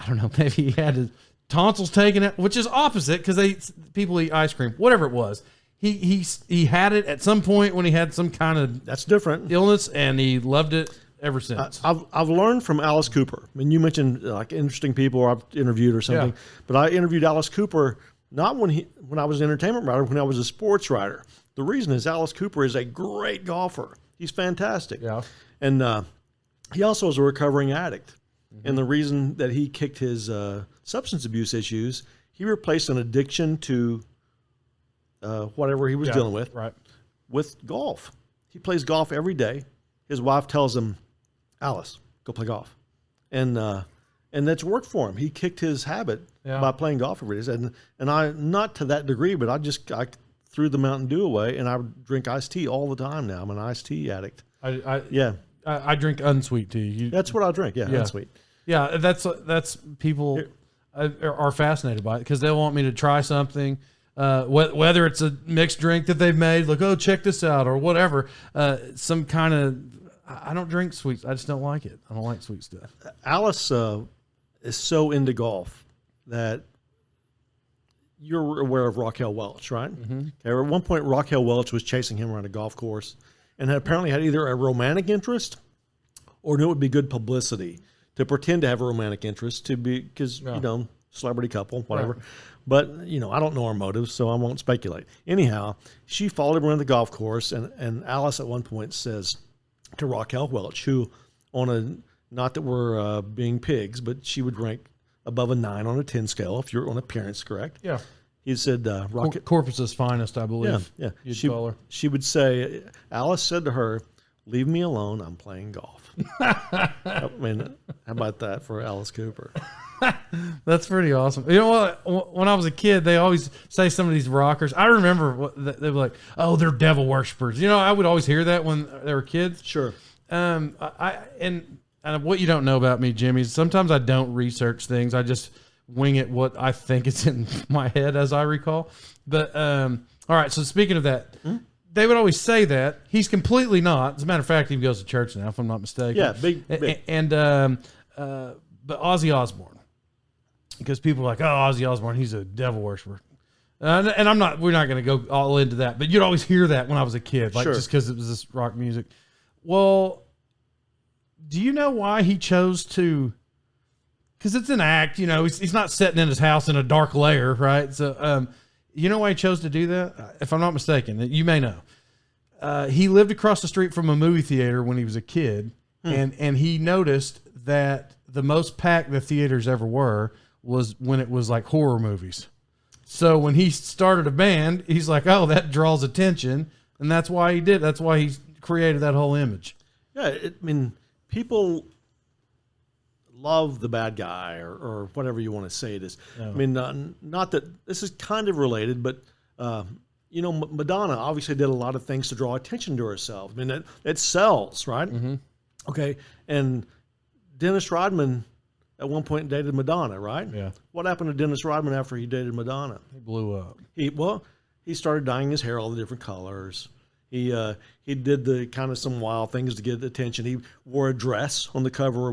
don't know, maybe he had his tonsils taken out, which is opposite because people eat ice cream, whatever it was. He had it at some point when he had some kind of that's different illness, and he loved it ever since. I've learned from Alice Cooper. I mean, you mentioned like interesting people I've interviewed or something, but I interviewed Alice Cooper not when I was an entertainment writer, when I was a sports writer. The reason is Alice Cooper is a great golfer. He's fantastic. Yeah, and he also is a recovering addict. Mm-hmm. And the reason that he kicked his substance abuse issues, he replaced an addiction to whatever he was dealing with golf. He plays golf every day. His wife tells him, Alice, go play golf. And that's worked for him. He kicked his habit by playing golf every day. And I, not to that degree, but I threw the Mountain Dew away, and I drink iced tea all the time now. I'm an iced tea addict. I drink unsweet tea. That's what I drink. Yeah, unsweet. Yeah, that's people are fascinated by it because they'll want me to try something, whether it's a mixed drink that they've made, like, oh, check this out, or whatever. Some kind of, I don't drink sweets. I just don't like it. I don't like sweet stuff. Alice is so into golf that you're aware of Raquel Welch, right? Mm-hmm. Okay, at one point, Raquel Welch was chasing him around a golf course and apparently had either a romantic interest or knew it would be good publicity to pretend to have a romantic interest because, celebrity couple, whatever. Right. But, I don't know her motives, so I won't speculate. Anyhow, she followed him around the golf course, and Alice at one point says to Raquel Welch, who not that we're being pigs, but she would rank above a 9 on a 10 scale if you're on appearance, correct? Yeah. He said, Corpus's finest, I believe. Yeah. She would say, Alice said to her, leave me alone, I'm playing golf. I mean, how about that for Alice Cooper? That's pretty awesome. You know what? When I was a kid, they always say some of these rockers. I remember they were like, "Oh, they're devil worshippers." I would always hear that when they were kids. Sure. And what you don't know about me, Jimmy, is sometimes I don't research things. I just wing it what I think is in my head as I recall. But all right. So speaking of that. Mm-hmm. They would always say that. He's completely not. As a matter of fact, he goes to church now, if I'm not mistaken. Yeah, big. But Ozzy Osbourne, because people are like, oh, Ozzy Osbourne, he's a devil worshiper. And we're not going to go all into that, but you'd always hear that when I was a kid, just because it was this rock music. Well, do you know why he chose to? Because it's an act, he's not sitting in his house in a dark lair, right? So, you know why he chose to do that? If I'm not mistaken, you may know. He lived across the street from a movie theater when he was a kid, and he noticed that the most packed the theaters ever were was when it was like horror movies. So when he started a band, he's like, oh, that draws attention, and that's why he did. That's why he created that whole image. Yeah, people love the bad guy or whatever you want to say it is. No. I mean, not that this is kind of related, but Madonna obviously did a lot of things to draw attention to herself. I mean, it sells, right? Mm-hmm. Okay, and Dennis Rodman at one point dated Madonna, right? Yeah. What happened to Dennis Rodman after he dated Madonna? He blew up. He started dyeing his hair all the different colors. He did the kind of some wild things to get attention. He wore a dress on the cover.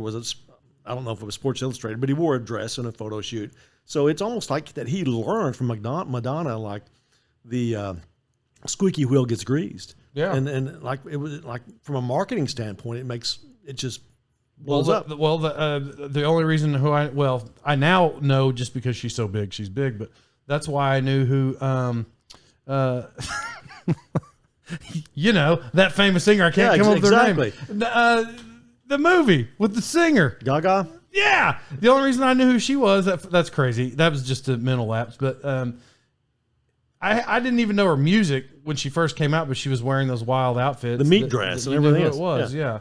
I don't know if it was Sports Illustrated, but he wore a dress in a photo shoot. So it's almost like that he learned from Madonna, like the squeaky wheel gets greased. Yeah. And like it was like from a marketing standpoint, it just blows up. The only reason I now know just because she's so big, she's big, but that's why I knew who, you know, that famous singer. I can't come up with their name. The movie with the singer. Gaga? Yeah. The only reason I knew who she was, that's crazy. That was just a mental lapse. But I didn't even know her music when she first came out, but she was wearing those wild outfits. The meat dress and everything else. It was, yeah.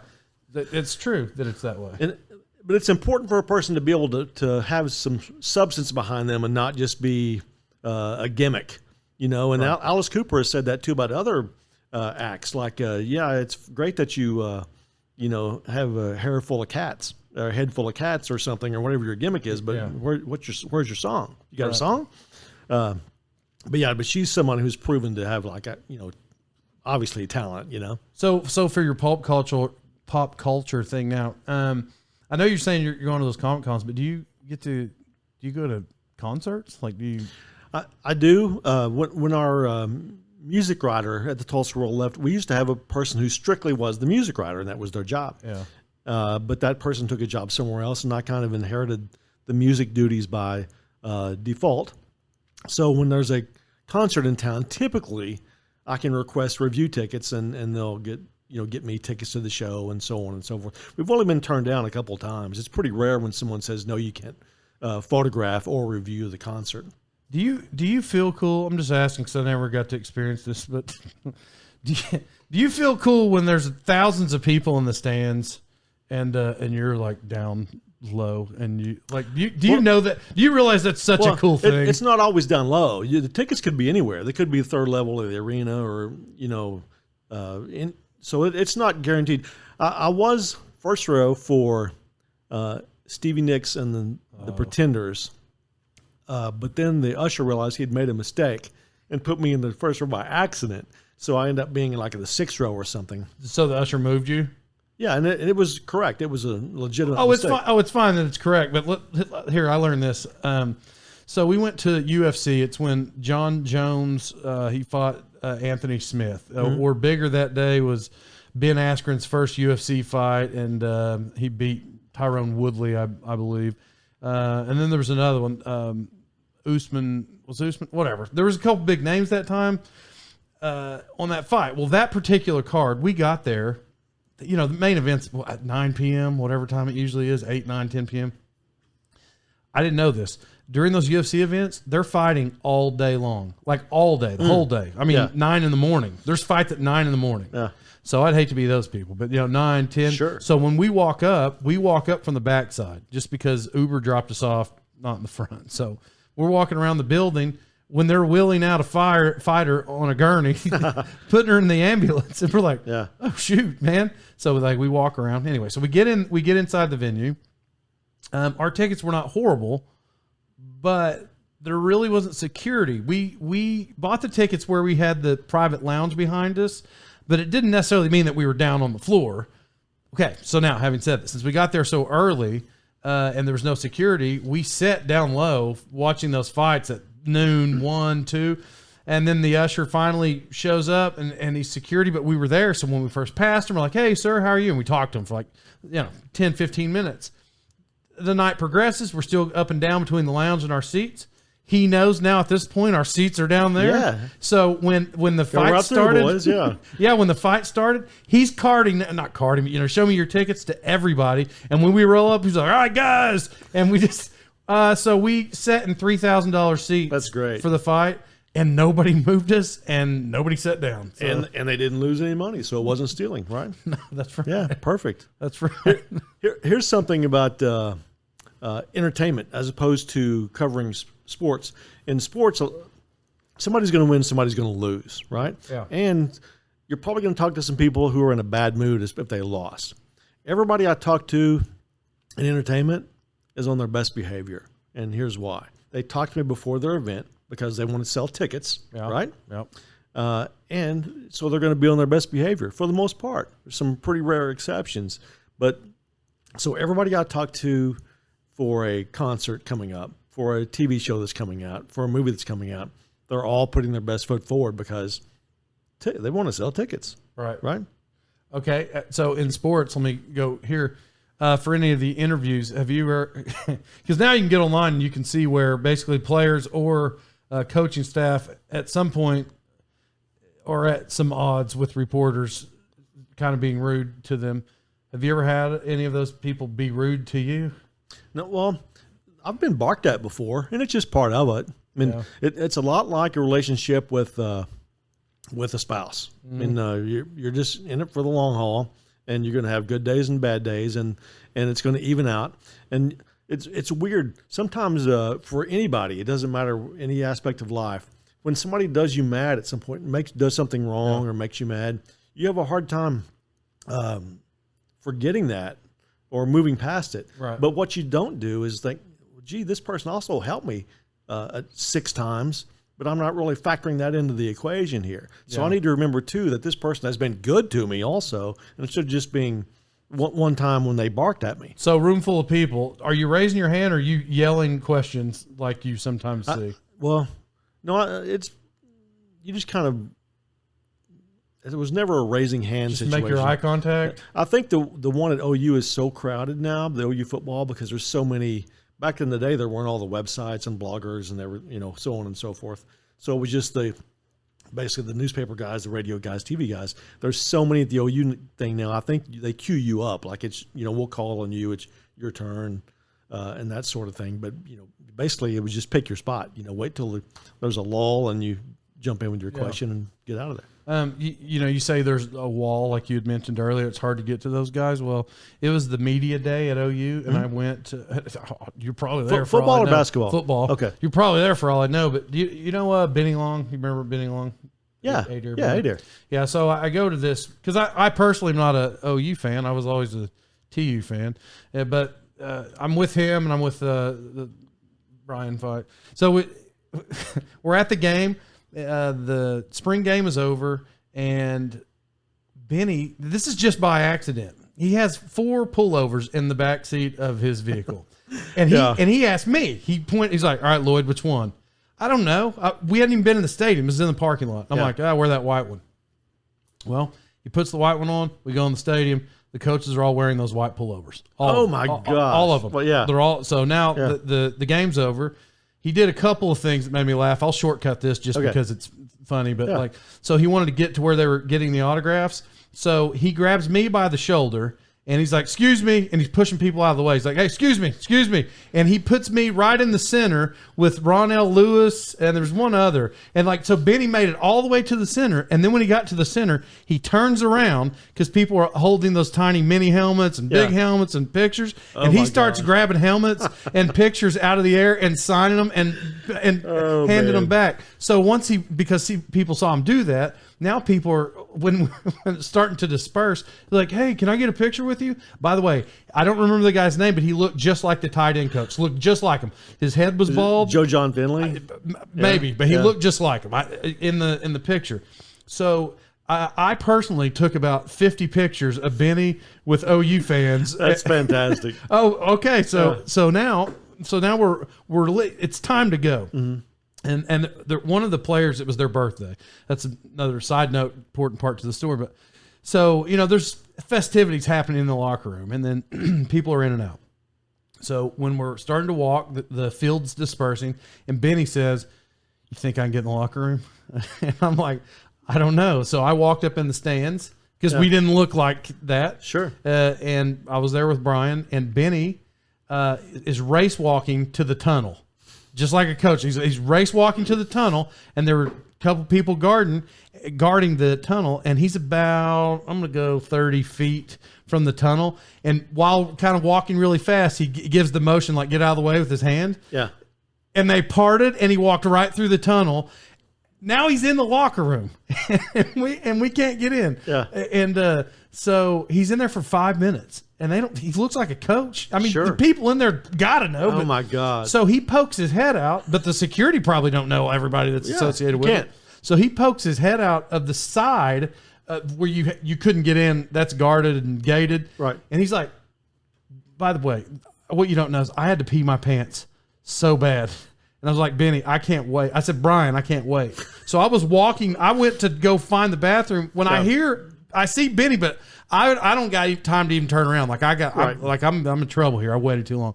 It's true that it's that way. But it's important for a person to be able to have some substance behind them and not just be a gimmick, you know. And right. Alice Cooper has said that too about other acts. Like, it's great that you, you know, have a hair full of cats or a head full of cats or something or whatever your gimmick is. But where's your song? You got a song? But she's someone who's proven to have like a, you know, obviously talent, you know. So for your pop culture thing now, I know you're saying you're going to those Comic Cons, but do you go to concerts? Like, do you? I do. When our music writer at the Tulsa World left, we used to have a person who strictly was the music writer, and that was their job. Yeah. But that person took a job somewhere else, and I kind of inherited the music duties by default. So when there's a concert in town, typically I can request review tickets, and they'll get me tickets to the show and so on and so forth. We've only been turned down a couple of times. It's pretty rare when someone says, no, you can't photograph or review the concert. Do you feel cool? I'm just asking because I never got to experience this, but do you feel cool when there's thousands of people in the stands and you're like down low and you like, do you know that? Do you realize that's such a cool thing? It's not always down low. The tickets could be anywhere. They could be third level of the arena or, you know, so it's not guaranteed. I was first row for Stevie Nicks and the Pretenders, but then the usher realized he'd made a mistake and put me in the first row by accident. So I ended up being like in the sixth row or something. So the usher moved you? Yeah, and it was correct. It was a legitimate It's mistake. fine. It's fine that it's correct. But here, I learned this. So we went to UFC. It's when John Jones he fought Anthony Smith. Or bigger that day was Ben Askren's first UFC fight, and he beat Tyrone Woodley, I believe. And then there was another one. Usman, whatever. There was a couple big names that time on that fight. Well, that particular card, we got there. You know, the main event's at 9 p.m., whatever time it usually is, 8, 9, 10 p.m. I didn't know this. During those UFC events, they're fighting all day long. Like all day, the whole day. I mean, 9 in the morning. There's fights at 9 in the morning. Yeah. So I'd hate to be those people. But, 9, 10. Sure. So when we walk up from the backside just because Uber dropped us off, not in the front. So we're walking around the building when they're wheeling out a fighter on a gurney, putting her in the ambulance. And we're like, oh, shoot, man. So we walk around. Anyway, so we get inside the venue. Our tickets were not horrible, but there really wasn't security. We bought the tickets where we had the private lounge behind us, but it didn't necessarily mean that we were down on the floor. Okay, so now, having said this, since we got there so early and there was no security, we sat down low watching those fights at noon, 1, 2, and then the usher finally shows up and he's security, but we were there. So when we first passed him, we're like, hey, sir, how are you? And we talked to him for 10, 15 minutes. The night progresses. We're still up and down between the lounge and our seats. He knows now at this point our seats are down there. Yeah. So when the fight started, boys, when the fight started, he's not carding, show me your tickets to everybody. And when we roll up, he's like, all right, guys. And we just, so we sat in $3,000 seats. That's great. For the fight. And nobody moved us, and nobody sat down. So. And they didn't lose any money, so it wasn't stealing, right? No, that's right. Yeah, perfect. That's right. Here's something about entertainment as opposed to covering sports. In sports, somebody's going to win, somebody's going to lose, right? Yeah. And you're probably going to talk to some people who are in a bad mood if they lost. Everybody I talk to in entertainment is on their best behavior, and here's why. They talk to me before their event, because they want to sell tickets, right? Yep. And so they're going to be on their best behavior for the most part. There's some pretty rare exceptions. But so everybody I talked to for a concert coming up, for a TV show that's coming out, for a movie that's coming out, they're all putting their best foot forward because they want to sell tickets. Right. Right. Okay. So in sports, let me go here. For any of the interviews, have you ever, because now you can get online and you can see where basically players or coaching staff at some point or at some odds with reporters kind of being rude to them. Have you ever had any of those people be rude to you? No, well, I've been barked at before, and it's just part of it. I mean, it's a lot like a relationship with a spouse. I mean, you're just in it for the long haul, and you're going to have good days and bad days, and it's going to even out. And it's weird sometimes for anybody. It doesn't matter any aspect of life. When somebody does you mad at some point, does something wrong or makes you mad, you have a hard time forgetting that or moving past it. Right. But what you don't do is think, gee, this person also helped me 6 times, but I'm not really factoring that into the equation here. So I need to remember, too, that this person has been good to me also, instead of just being one time when they barked at me. So room full of people. Are you raising your hand or are you yelling questions like you sometimes see? Well, no, you just kind of, it was never a raising hand Just situation. make your eye contact? I think the one at OU is so crowded now, the OU football, because there's so many. Back in the day, there weren't all the websites and bloggers and so on and so forth. So it was just basically the newspaper guys, the radio guys, TV guys. There's so many at the OU thing now. I think they queue you up, like it's we'll call on you, it's your turn, and that sort of thing. But basically it was just pick your spot. Wait till there's a lull and you jump in with your question and get out of there. You say there's a wall, like you had mentioned earlier. It's hard to get to those guys. Well, it was the media day at OU, and I went to, you're probably there for football all I or know. basketball? Football. Okay. You're probably there for all I know, but you know Benny Long? You remember Benny Long? Yeah. Adair. Yeah, so I go to this, because I personally am not a OU fan. I was always a TU fan. But I'm with him, and I'm with the Brian fight. So we're at the game. The spring game is over, and Benny, this is just by accident. He has 4 pullovers in the back seat of his vehicle. And he asked me, he's like, all right, Lloyd, which one? I don't know. We hadn't even been in the stadium. It was in the parking lot. I'm like, wear that white one. Well, he puts the white one on. We go in the stadium. The coaches are all wearing those white pullovers. Oh my gosh. All of them. Well, yeah. They're all, so now the game's over. He did a couple of things that made me laugh. I'll shortcut this just because it's funny, but so he wanted to get to where they were getting the autographs. So he grabs me by the shoulder and he's like, excuse me. And he's pushing people out of the way. He's like, hey, excuse me. And he puts me right in the center with Ronell Lewis. And there's one other. And so Benny made it all the way to the center. And then when he got to the center, he turns around because people are holding those tiny mini helmets and big helmets and pictures. And he starts grabbing helmets and pictures out of the air and signing them and handing them back. So because people saw him do that, now people are, when starting to disperse, they're like, hey, can I get a picture with you? By the way, I don't remember the guy's name, but he looked just like the tight end coach. Looked just like him. His head was bald. Joe John Finley? Maybe, but he looked just like him in the picture. So I personally took about 50 pictures of Benny with OU fans. That's fantastic. Oh, okay. So now we're it's time to go. Mm-hmm. And one of the players, it was their birthday. That's another side note, important part to the story. But so, there's festivities happening in the locker room, and then people are in and out. So when we're starting to walk, the field's dispersing, and Benny says, you think I can get in the locker room? And I'm like, I don't know. So I walked up in the stands because we didn't look like that. Sure. And I was there with Brian, and Benny is race walking to the tunnel. Just like a coach. He's race walking to the tunnel, and there were a couple people guarding the tunnel, and he's about, I'm going to go 30 feet from the tunnel. And while kind of walking really fast, he gives the motion, like get out of the way with his hand. Yeah. And they parted, and he walked right through the tunnel. Now he's in the locker room, and we can't get in. Yeah. And so he's in there for 5 minutes. And he looks like a coach. I mean, Sure. the people in there got to know. Oh, my God. So he pokes his head out, but the security probably don't know everybody that's associated with it. So he pokes his head out of the side where you couldn't get in. That's guarded and gated. Right. And he's like, by the way, what you don't know is I had to pee my pants so bad. And I was like, Benny, I can't wait. I said, Brian, I can't wait. So I was walking. I went to go find the bathroom. When I see Benny, but I don't got time to even turn around. Like I'm in trouble here. I waited too long.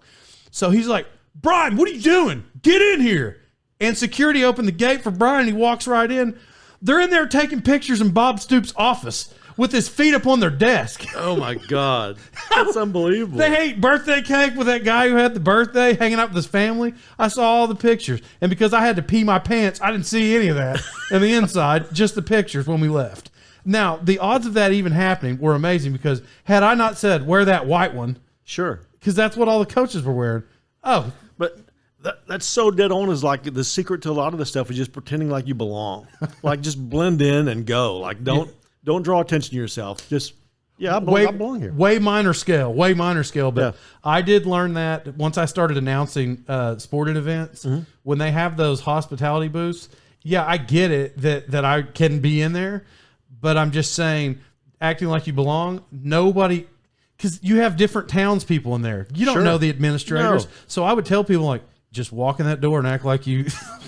So he's like, Brian, what are you doing? Get in here. And security opened the gate for Brian. He walks right in. They're in there taking pictures in Bob Stoops' office with his feet up on their desk. Oh my God. That's unbelievable. They ate birthday cake with that guy who had the birthday hanging out with his family. I saw all the pictures. And because I had to pee my pants, I didn't see any of that in the inside, just the pictures when we left. Now, the odds of that even happening were amazing because had I not said, wear that white one. Sure. Because that's what all the coaches were wearing. Oh. But that's so dead on is like the secret to a lot of the stuff is just pretending like you belong. Like just blend in and go. Like don't draw attention to yourself. Just, I belong here. Way minor scale. But I did learn that once I started announcing sporting events, when they have those hospitality booths, I get it that I can be in there. But I'm just saying, acting like you belong, nobody, because you have different townspeople in there. You don't know the administrators. No. So I would tell people, like, just walk in that door and act like you.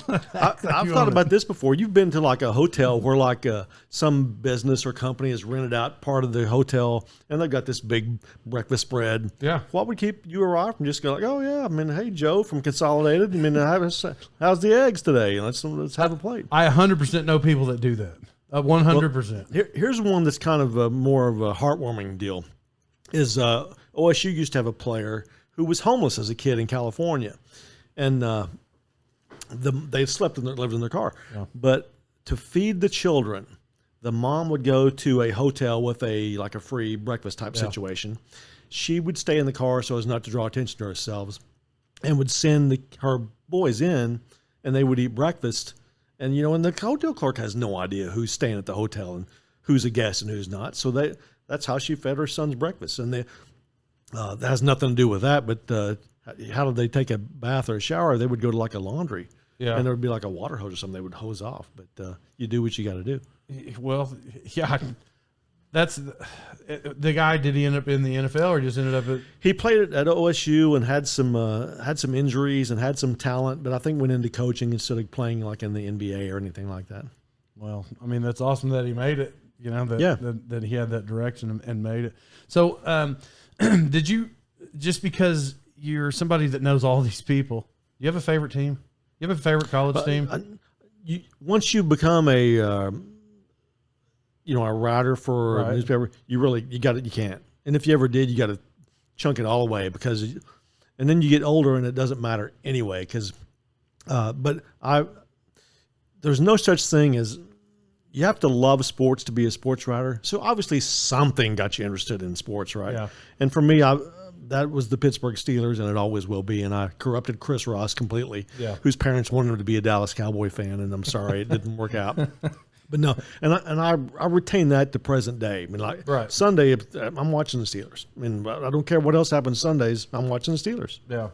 I've thought about this before. You've been to like a hotel where like some business or company has rented out part of the hotel and they've got this big breakfast spread. Yeah. What would keep you or I from just going like, oh yeah, I mean, hey Joe from Consolidated. I mean, how's the eggs today? Let's have a plate. I 100% know people that do that. 100%. Well, here's one that's kind of more of a heartwarming deal. Is OSU used to have a player who was homeless as a kid in California. And they lived in their car. Yeah. But to feed the children, the mom would go to a hotel with a free breakfast type situation. She would stay in the car so as not to draw attention to herself, and would send her boys in, and they would eat breakfast. And and the hotel clerk has no idea who's staying at the hotel and who's a guest and who's not. So that's how she fed her son's breakfast. And that has nothing to do with that, but. How did they take a bath or a shower? They would go to like a laundry, and there would be like a water hose or something. They would hose off, but you do what you got to do. Well, that's the guy. Did he end up in the NFL or just ended up at? He played at OSU and had some injuries and had some talent, but I think went into coaching instead of playing like in the NBA or anything like that. Well, I mean that's awesome that he made it. That he had that direction and made it. So, did you just because? You're somebody that knows all these people. You have a favorite team? You have a favorite college team? Once you become a writer for a newspaper, you can't. And if you ever did, you got to chunk it all away and then you get older and it doesn't matter anyway. There's no such thing as you have to love sports to be a sports writer. So obviously something got you interested in sports, right? Yeah. And for me, that was the Pittsburgh Steelers, and it always will be. And I corrupted Chris Ross completely, whose parents wanted him to be a Dallas Cowboy fan, and I'm sorry it didn't work out. But no, and I retain that to present day. I mean, Sunday, I'm watching the Steelers. I mean, I don't care what else happens Sundays. I'm watching the Steelers. Yeah,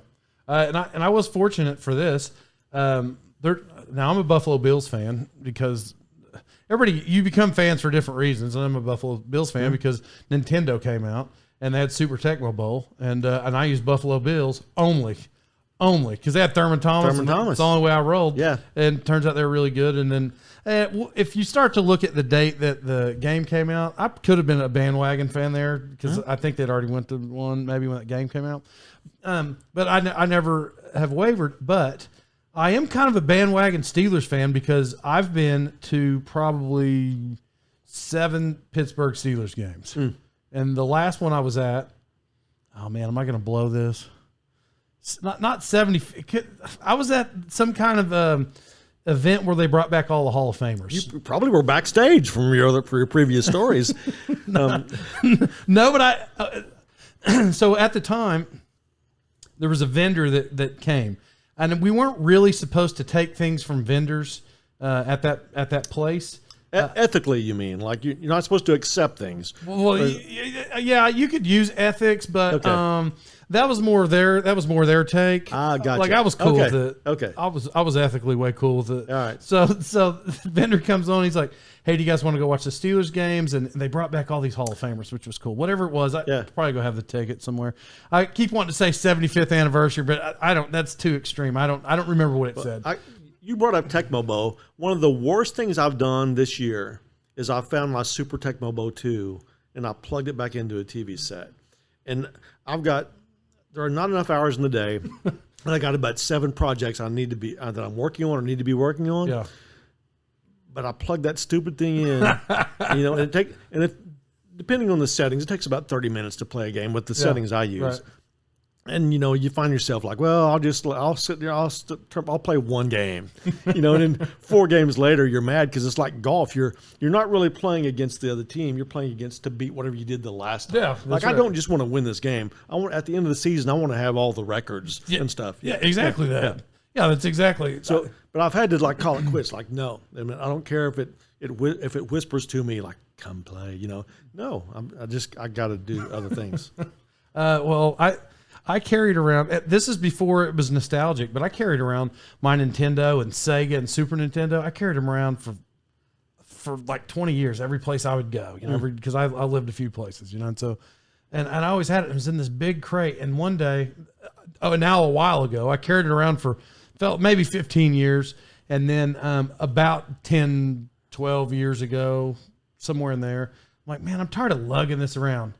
and I was fortunate for this. Now I'm a Buffalo Bills fan because you become fans for different reasons, and I'm a Buffalo Bills fan because Nintendo came out. And they had Super Tecmo Bowl, and I used Buffalo Bills only because they had Thurman Thomas. It's the only way I rolled. Yeah, and it turns out they were really good. And then if you start to look at the date that the game came out, I could have been a bandwagon fan there because I think they'd already went to one maybe when that game came out. But I never have wavered. But I am kind of a bandwagon Steelers fan because I've been to probably 7 Pittsburgh Steelers games. And the last one I was at, oh man, am I going to blow this? Not 70. I was at some kind of event where they brought back all the Hall of Famers. You probably were backstage from your previous stories. No, but so at the time, there was a vendor that came, and we weren't really supposed to take things from vendors at that place. Ethically, you mean? Like you're not supposed to accept things. Well, yeah, you could use ethics, but that was more their take. Ah, gotcha. Like I was cool with it. Okay. I was ethically way cool with it. All right. So the vendor comes on. He's like, "Hey, do you guys want to go watch the Steelers games?" And they brought back all these Hall of Famers, which was cool. Whatever it was, I'd probably go have the ticket somewhere. I keep wanting to say 75th anniversary, but I don't. That's too extreme. I don't remember what it said. You brought up Tecmo Bowl. One of the worst things I've done this year is I found my Super Tecmo Bowl 2 and I plugged it back into a TV set. And there are not enough hours in the day, and I got about 7 projects I need to be that I'm working on or need to be working on. Yeah. But I plugged that stupid thing in, and depending on the settings, it takes about 30 minutes to play a game with the settings I use. Right. And you find yourself like, well, I'll sit there, I'll play one game, and then 4 games later you're mad because it's like golf. You're not really playing against the other team. You're playing against to beat whatever you did the last time. Yeah, like right. I don't just want to win this game. I want at the end of the season I want to have all the records and stuff. Yeah, exactly that. Yeah, that's exactly. So, but I've had to like call it quits. Like no, I mean I don't care if it whispers to me like come play. No, I got to do other things. Well, I carried around, this is before it was nostalgic, but I carried around my Nintendo and Sega and Super Nintendo. I carried them around for like 20 years, every place I would go, because I lived a few places, and so, and I always had it. It was in this big crate. And one day, now a while ago, I carried it around for maybe 15 years. And then about 10, 12 years ago, somewhere in there, I'm like, man, I'm tired of lugging this around.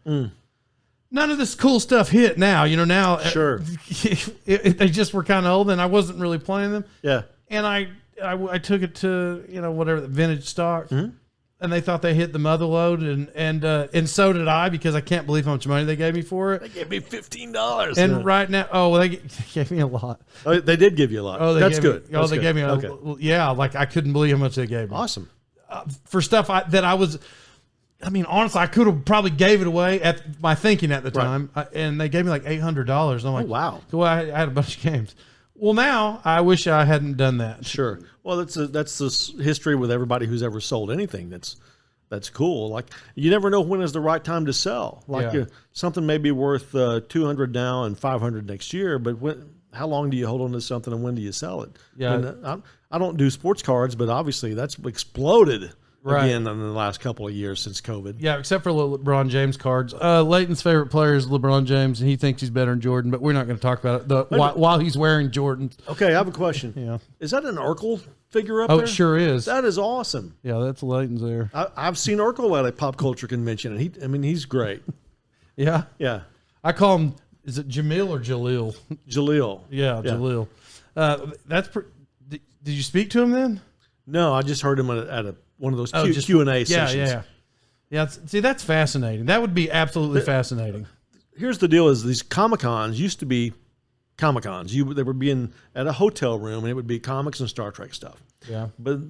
None of this cool stuff hit now, now. Sure. They just were kind of old and I wasn't really playing them. Yeah. And I took it to, whatever, the vintage stock. Mm-hmm. And they thought they hit the mother load. And so did I, because I can't believe how much money they gave me for it. They gave me $15. And right now, they gave me a lot. Oh, they did give you a lot. Oh, that's good. They gave me like I couldn't believe how much they gave me. Awesome. For stuff that I was... honestly, I could have probably gave it away at my thinking at the time, and they gave me like $800. I'm like, wow. Well, I had a bunch of games. Well, now I wish I hadn't done that. Sure. Well, that's the history with everybody who's ever sold anything. That's cool. Like you never know when is the right time to sell. Like something may be worth $200 now and $500 next year, but how long do you hold on to something and when do you sell it? Yeah. And I don't do sports cards, but obviously that's exploded. Again, in the last couple of years since COVID. Yeah, except for LeBron James cards. Leighton's favorite player is LeBron James, and he thinks he's better than Jordan, but we're not going to talk about it while he's wearing Jordans. Okay, I have a question. Yeah. Is that an Urkel figure up there? Oh, it sure is. That is awesome. Yeah, that's Leighton's there. I've seen Urkel at a pop culture convention, and he's great. Yeah? Yeah. I call him, is it Jamil or Jalil? Jalil. Yeah, Jalil. Did you speak to him then? No, I just heard him at one of those Q&A sessions. Yeah. See, that's fascinating. That would be absolutely fascinating. Here's the deal: is these Comic-Cons used to be Comic-Cons. They were being at a hotel room, and it would be comics and Star Trek stuff. Yeah. But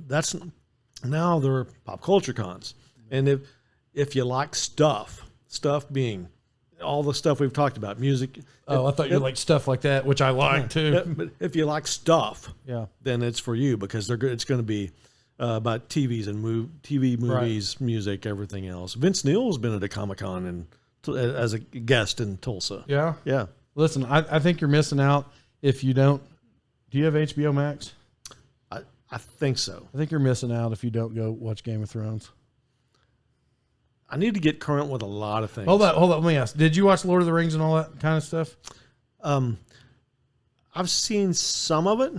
now they're pop culture cons, and if you like stuff being all the stuff we've talked about, music. Oh, I thought you like stuff like that, which I like too. But if you like stuff, then it's for you because it's going to be about TVs and TV, movies, music, everything else. Vince Neil's been at a Comic-Con as a guest in Tulsa. Yeah? Yeah. Listen, I think you're missing out if you don't. Do you have HBO Max? I think so. I think you're missing out if you don't go watch Game of Thrones. I need to get current with a lot of things. Hold on. Let me ask. Did you watch Lord of the Rings and all that kind of stuff? I've seen some of it.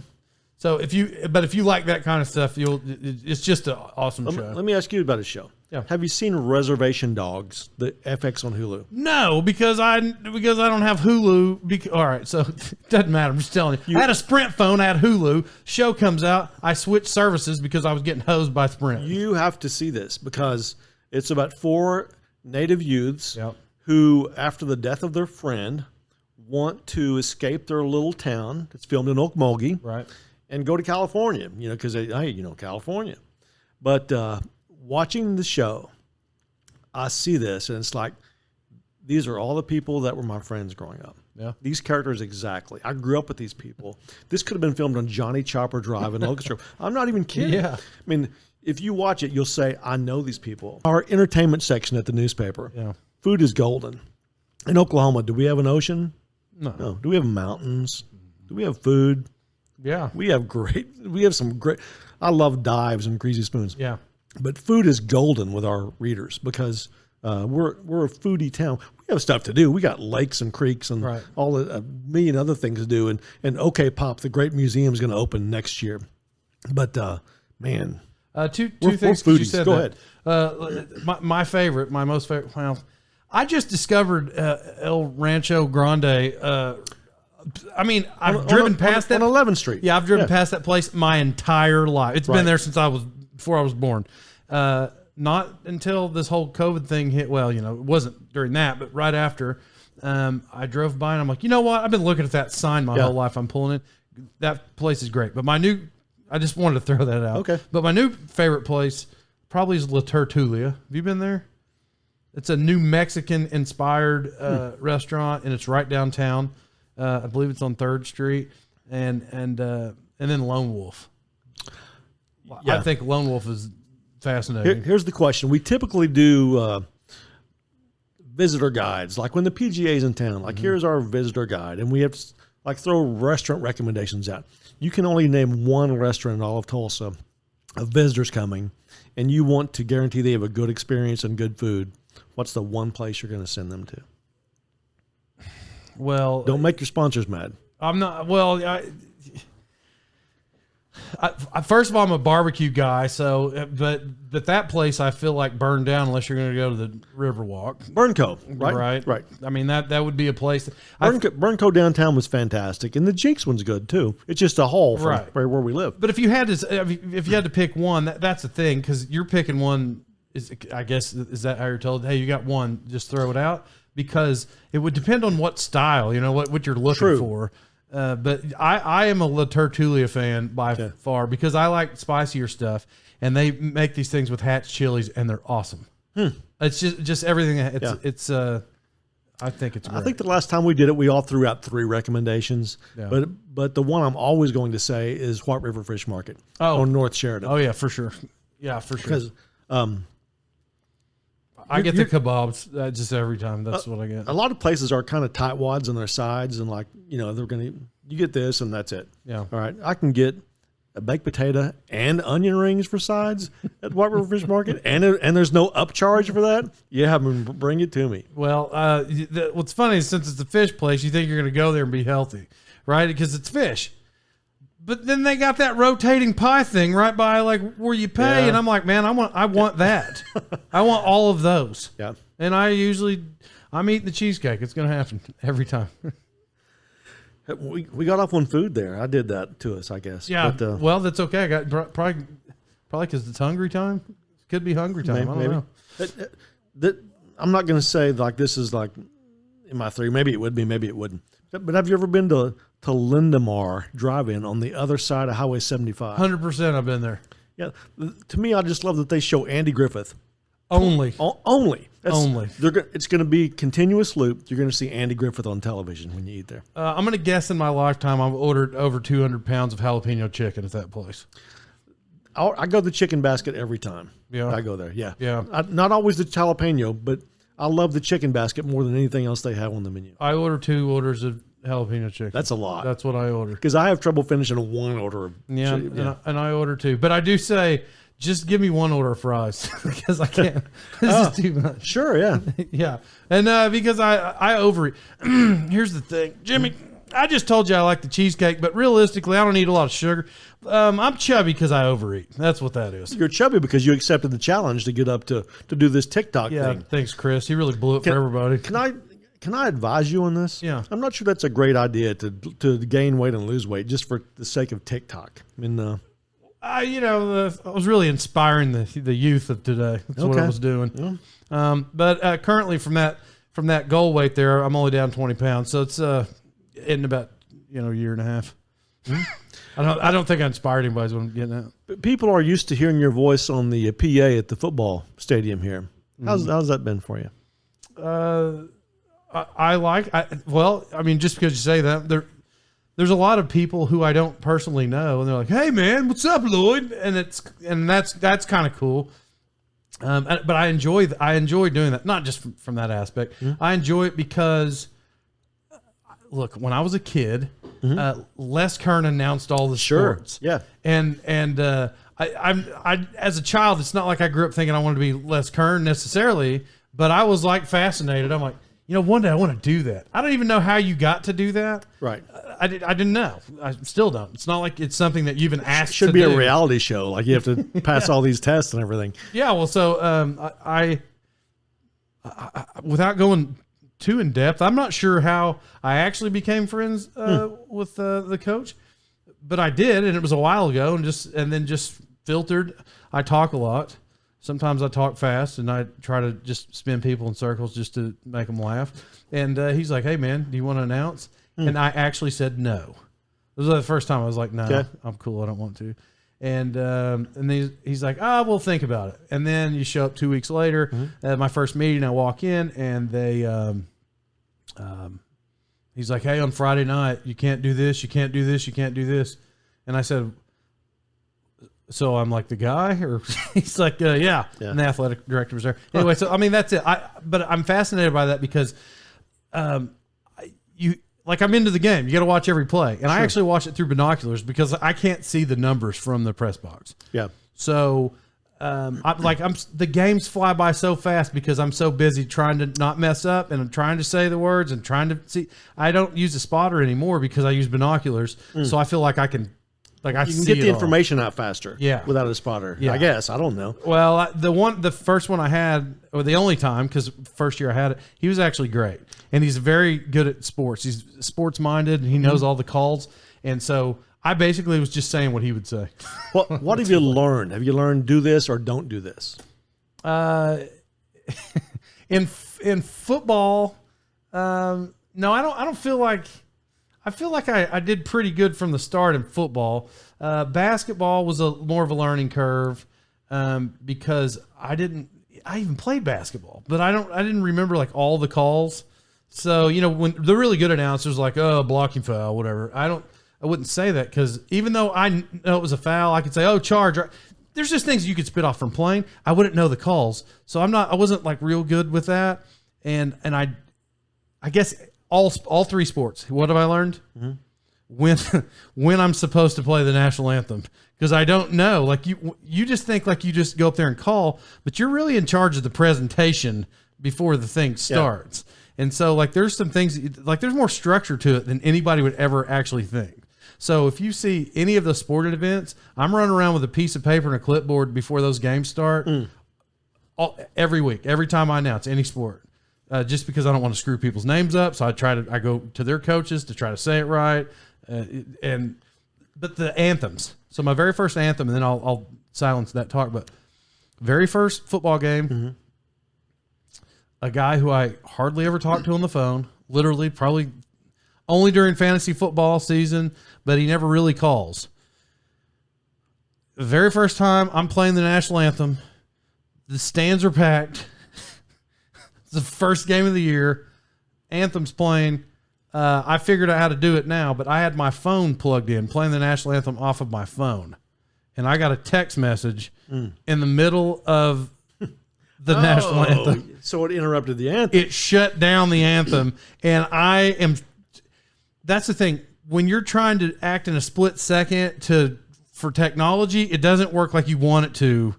So if you like that kind of stuff, it's just an awesome show. Let me ask you about a show. Yeah. Have you seen Reservation Dogs, the FX on Hulu? No, because I don't have Hulu. All right, so it doesn't matter. I'm just telling you. I had a Sprint phone. I had Hulu. Show comes out. I switched services because I was getting hosed by Sprint. You have to see this because it's about 4 native youths who, after the death of their friend, want to escape their little town. It's filmed in Okmulgee. Right. And go to California, because California. But watching the show, I see this, and it's like these are all the people that were my friends growing up. Yeah. These characters exactly. I grew up with these people. This could have been filmed on Johnny Chopper Drive in Locust Grove. I'm not even kidding. Yeah. I mean, if you watch it, you'll say, I know these people. Our entertainment section at the newspaper. Yeah. Food is golden. In Oklahoma, do we have an ocean? No. Do we have mountains? Do we have food? Yeah. We have some great, I love dives and greasy spoons. Yeah. But food is golden with our readers because we're a foodie town. We have stuff to do. We got lakes and creeks and all a million other things to do. And OK Pop, the great museum, is going to open next year. But man, two things we're you said. Go ahead. My most favorite. Well, I just discovered El Rancho Grande. I mean, I've driven past that on 11th Street. Yeah, I've driven past that place my entire life. It's been there since before I was born. Not until this whole COVID thing hit. Well, it wasn't during that, but right after, I drove by and I'm like, you know what? I've been looking at that sign my whole life. I'm pulling it. That place is great. But I just wanted to throw that out. Okay. But my new favorite place probably is La Tertulia. Have you been there? It's a New Mexican inspired restaurant, and it's right downtown. I believe it's on 3rd Street, and then Lone Wolf. Yeah. I think Lone Wolf is fascinating. Here's the question: we typically do visitor guides, like when the PGA's in town. Like here's our visitor guide, and we have to throw restaurant recommendations out. You can only name one restaurant in all of Tulsa of visitors coming, and you want to guarantee they have a good experience and good food. What's the one place you're going to send them to? Well, don't make your sponsors mad. I'm not. Well, first of all, I'm a barbecue guy, so but that place I feel like burned down unless you're going to go to the Riverwalk. Burnco, right? Right. I mean that would be a place. Burnco downtown was fantastic, and the Jinx one's good too. It's just a haul from where we live. But if you had to pick one, that's the thing, because you're picking one. Is that how you're told? Hey, you got one, just throw it out, because it would depend on what style, what you're looking for. But I am a La Tertulia fan by far, because I like spicier stuff, and they make these things with Hatch chilies, and they're awesome. It's just everything. It's I think it's great. I think the last time we did it, we all threw out 3 recommendations. Yeah. But the one I'm always going to say is White River Fish Market on North Sheridan. Oh yeah, for sure. Yeah, for sure. Because I get the kebabs just every time. That's what I get. A lot of places are kind of tightwads on their sides, and you get this and that's it. Yeah. All right. I can get a baked potato and onion rings for sides at White River Fish Market, and there's no upcharge for that. Yeah, bring it to me. Well, what's funny is, since it's a fish place, you think you're going to go there and be healthy, right? Because it's fish. But then they got that rotating pie thing right by where you pay, and I'm like, man, I want that. I want all of those. Yeah. And I'm eating the cheesecake. It's going to happen every time. We got off on food there. I did that to us, I guess. Yeah. But, well, that's okay. I got probably because it's hungry time. Could be hungry time. I don't know. I'm not going to say this is in my 3. Maybe it would be. Maybe it wouldn't. But have you ever been to Lindemar Drive-In on the other side of Highway 75? 100% I've been there. Yeah. To me, I just love that they show Andy Griffith. Only. Only. Only. It's going to be continuous loop. You're going to see Andy Griffith on television when you eat there. I'm going to guess in my lifetime I've ordered over 200 pounds of jalapeno chicken at that place. I go to the chicken basket every time. Yeah. I go there. Yeah. Yeah. Not always the jalapeno, but I love the chicken basket more than anything else they have on the menu. I order 2 orders of jalapeno chicken. That's a lot. That's what I order. Because I have trouble finishing one order of chicken. And I order 2. But I do say, just give me 1 order of fries, because I can't. This is too much. Sure, yeah. Yeah. And because I overeat. Here's the thing, Jimmy. I just told you I like the cheesecake, but realistically, I don't eat a lot of sugar. I'm chubby because I overeat. That's what that is. You're chubby because you accepted the challenge to get up to do this TikTok thing. Thanks, Chris. He really blew it for everybody. Can I advise you on this? Yeah. I'm not sure that's a great idea to gain weight and lose weight just for the sake of TikTok. I mean, I was really inspiring the youth of today. That's what I was doing. Yeah. But currently from that goal weight there, I'm only down 20 pounds. So it's in about a year and a half. I don't think I inspired anybody is what I'm getting at. People are used to hearing your voice on the PA at the football stadium here. How's that been for you? Well, I mean, just because you say that, there's a lot of people who I don't personally know, and they're like, "Hey, man, what's up, Lloyd?" And that's kind of cool. But I enjoy doing that, not just from that aspect. Mm-hmm. I enjoy it because, look, when I was a kid, Les Kern announced all the sports. Yeah, and I as a child, it's not like I grew up thinking I wanted to be Les Kern necessarily, but I was like fascinated. I'm like, one day I want to do that. I don't even know how you got to do that. Right. I didn't know. I still don't. It's not like it's something that you've been asked to do. Should be a reality show. Like you have to pass all these tests and everything. Yeah. Well, so I without going too in depth, I'm not sure how I actually became friends with the coach, but I did, and it was a while ago, and then just filtered. I talk a lot. Sometimes I talk fast, and I try to just spin people in circles just to make them laugh. And he's like, "Hey, man, do you want to announce?" And I actually said no. This was the first time I was like, "No, okay. I'm cool. I don't want to." And then he's like, "We'll think about it." And then you show up 2 weeks later at my first meeting. I walk in, and they he's like, "Hey, on Friday night, you can't do this. You can't do this. You can't do this." And I said, "So I'm like the guy," or he's like, yeah. And the athletic director was there. Anyway, so I mean that's it. But I'm fascinated by that because, I'm into the game. You got to watch every play, and I actually watch it through binoculars because I can't see the numbers from the press box. Yeah. So, the games fly by so fast because I'm so busy trying to not mess up and I'm trying to say the words and trying to see. I don't use a spotter anymore because I use binoculars, so I feel like I can. Like you can get the information out faster, without a spotter. Yeah. I guess I don't know. Well, the first one I had, or the only time, because first year I had it, he was actually great, and he's very good at sports. He's sports minded, and he knows all the calls, and so I basically was just saying what he would say. What have you learned? Have you learned do this or don't do this? In football, no, I don't feel like. I feel like I did pretty good from the start in football. Basketball was more of a learning curve because I even played basketball, but I didn't remember like all the calls. So, when the really good announcers like, blocking foul, whatever, I wouldn't say that because even though I know it was a foul, I could say, charge. There's just things you could spit off from playing. I wouldn't know the calls. So I wasn't like real good with that. And I guess all three sports. What have I learned? When I'm supposed to play the national anthem, because I don't know. Like you just think like you just go up there and call, but you're really in charge of the presentation before the thing starts. Yeah. And so like there's some things like there's more structure to it than anybody would ever actually think. So if you see any of the sporting events, I'm running around with a piece of paper and a clipboard before those games start every week, every time I announce any sport. Just because I don't want to screw people's names up, so I go to their coaches to try to say it right, but the anthems. So my very first anthem, and then I'll silence that talk. But very first football game, a guy who I hardly ever talked to on the phone, literally probably only during fantasy football season, but he never really calls. The very first time I'm playing the national anthem, the stands are packed. It's the first game of the year. Anthem's playing. I figured out how to do it now, but I had my phone plugged in, playing the national anthem off of my phone. And I got a text message in the middle of the national anthem. So it interrupted the anthem. It shut down the anthem. And that's the thing. When you're trying to act in a split second for technology, it doesn't work like you want it to.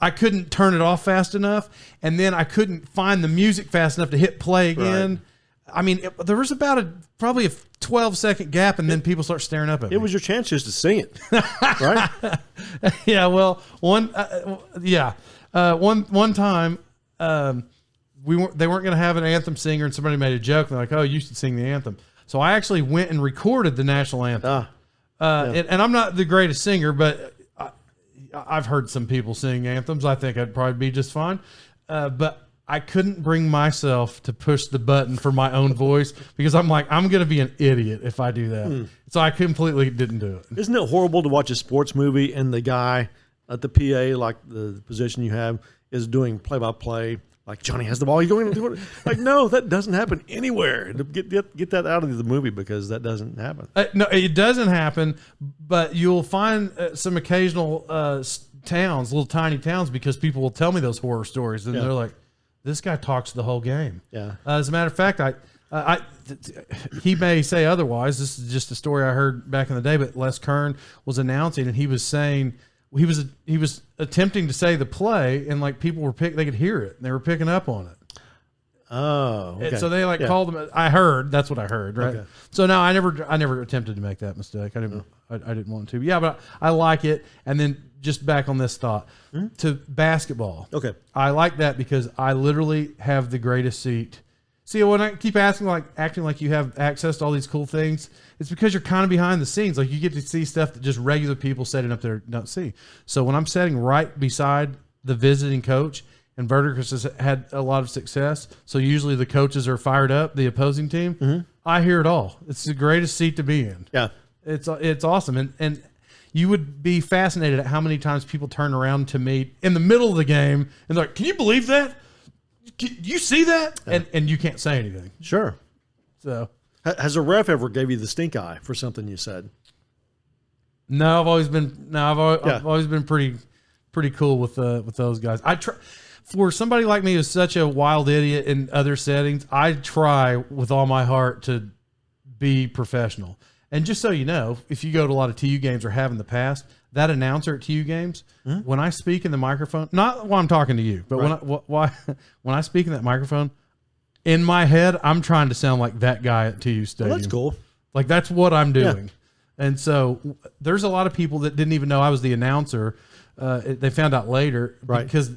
I couldn't turn it off fast enough, and then I couldn't find the music fast enough to hit play again. Right. I mean, there was about probably a 12-second gap, and then people start staring up at me. It was your chance just to sing it, right? Yeah, well, one time they weren't going to have an anthem singer, and somebody made a joke. And they're like, "Oh, you should sing the anthem." So I actually went and recorded the national anthem. And I'm not the greatest singer, but I've heard some people sing anthems. I think I'd probably be just fine. But I couldn't bring myself to push the button for my own voice because I'm like, I'm going to be an idiot if I do that. So I completely didn't do it. Isn't it horrible to watch a sports movie and the guy at the PA, like the position you have, is doing play-by-play Like, Johnny has the ball. He's going to do it. Like, no, that doesn't happen anywhere. Get that out of the movie because that doesn't happen. No, it doesn't happen, but you'll find some occasional towns, little tiny towns, because people will tell me those horror stories, and they're like, this guy talks the whole game. Yeah. As a matter of fact, he may say otherwise. This is just a story I heard back in the day, but Les Kern was announcing, and he was saying, he was attempting to say the play, and like people were they could hear it, and they were picking up on it. Oh, okay. And so they called them. I heard, that's what I heard, right? Okay. So no, I never attempted to make that mistake. I didn't want to. Yeah, but I like it. And then just back on this thought to basketball. Okay, I like that because I literally have the greatest seat. See, when I keep acting like you have access to all these cool things, it's because you're kind of behind the scenes. Like, you get to see stuff that just regular people setting up there don't see. So when I'm sitting right beside the visiting coach, and Verticus has had a lot of success, so usually the coaches are fired up, the opposing team, I hear it all. It's the greatest seat to be in. Yeah. It's awesome. And you would be fascinated at how many times people turn around to me in the middle of the game and they're like, can you believe that? Do you see that? Yeah. And you can't say anything. Sure. So, has a ref ever gave you the stink eye for something you said? No, I've always been pretty cool with those guys. For somebody like me who's such a wild idiot in other settings, I try with all my heart to be professional. And just so you know, if you go to a lot of TU games or have in the past, that announcer at TU games, when I speak in the microphone, not while I'm talking to you, but when I speak in that microphone, in my head, I'm trying to sound like that guy at TU Stadium. Well, that's cool. Like, that's what I'm doing. Yeah. And so there's a lot of people that didn't even know I was the announcer. They found out later, right? Because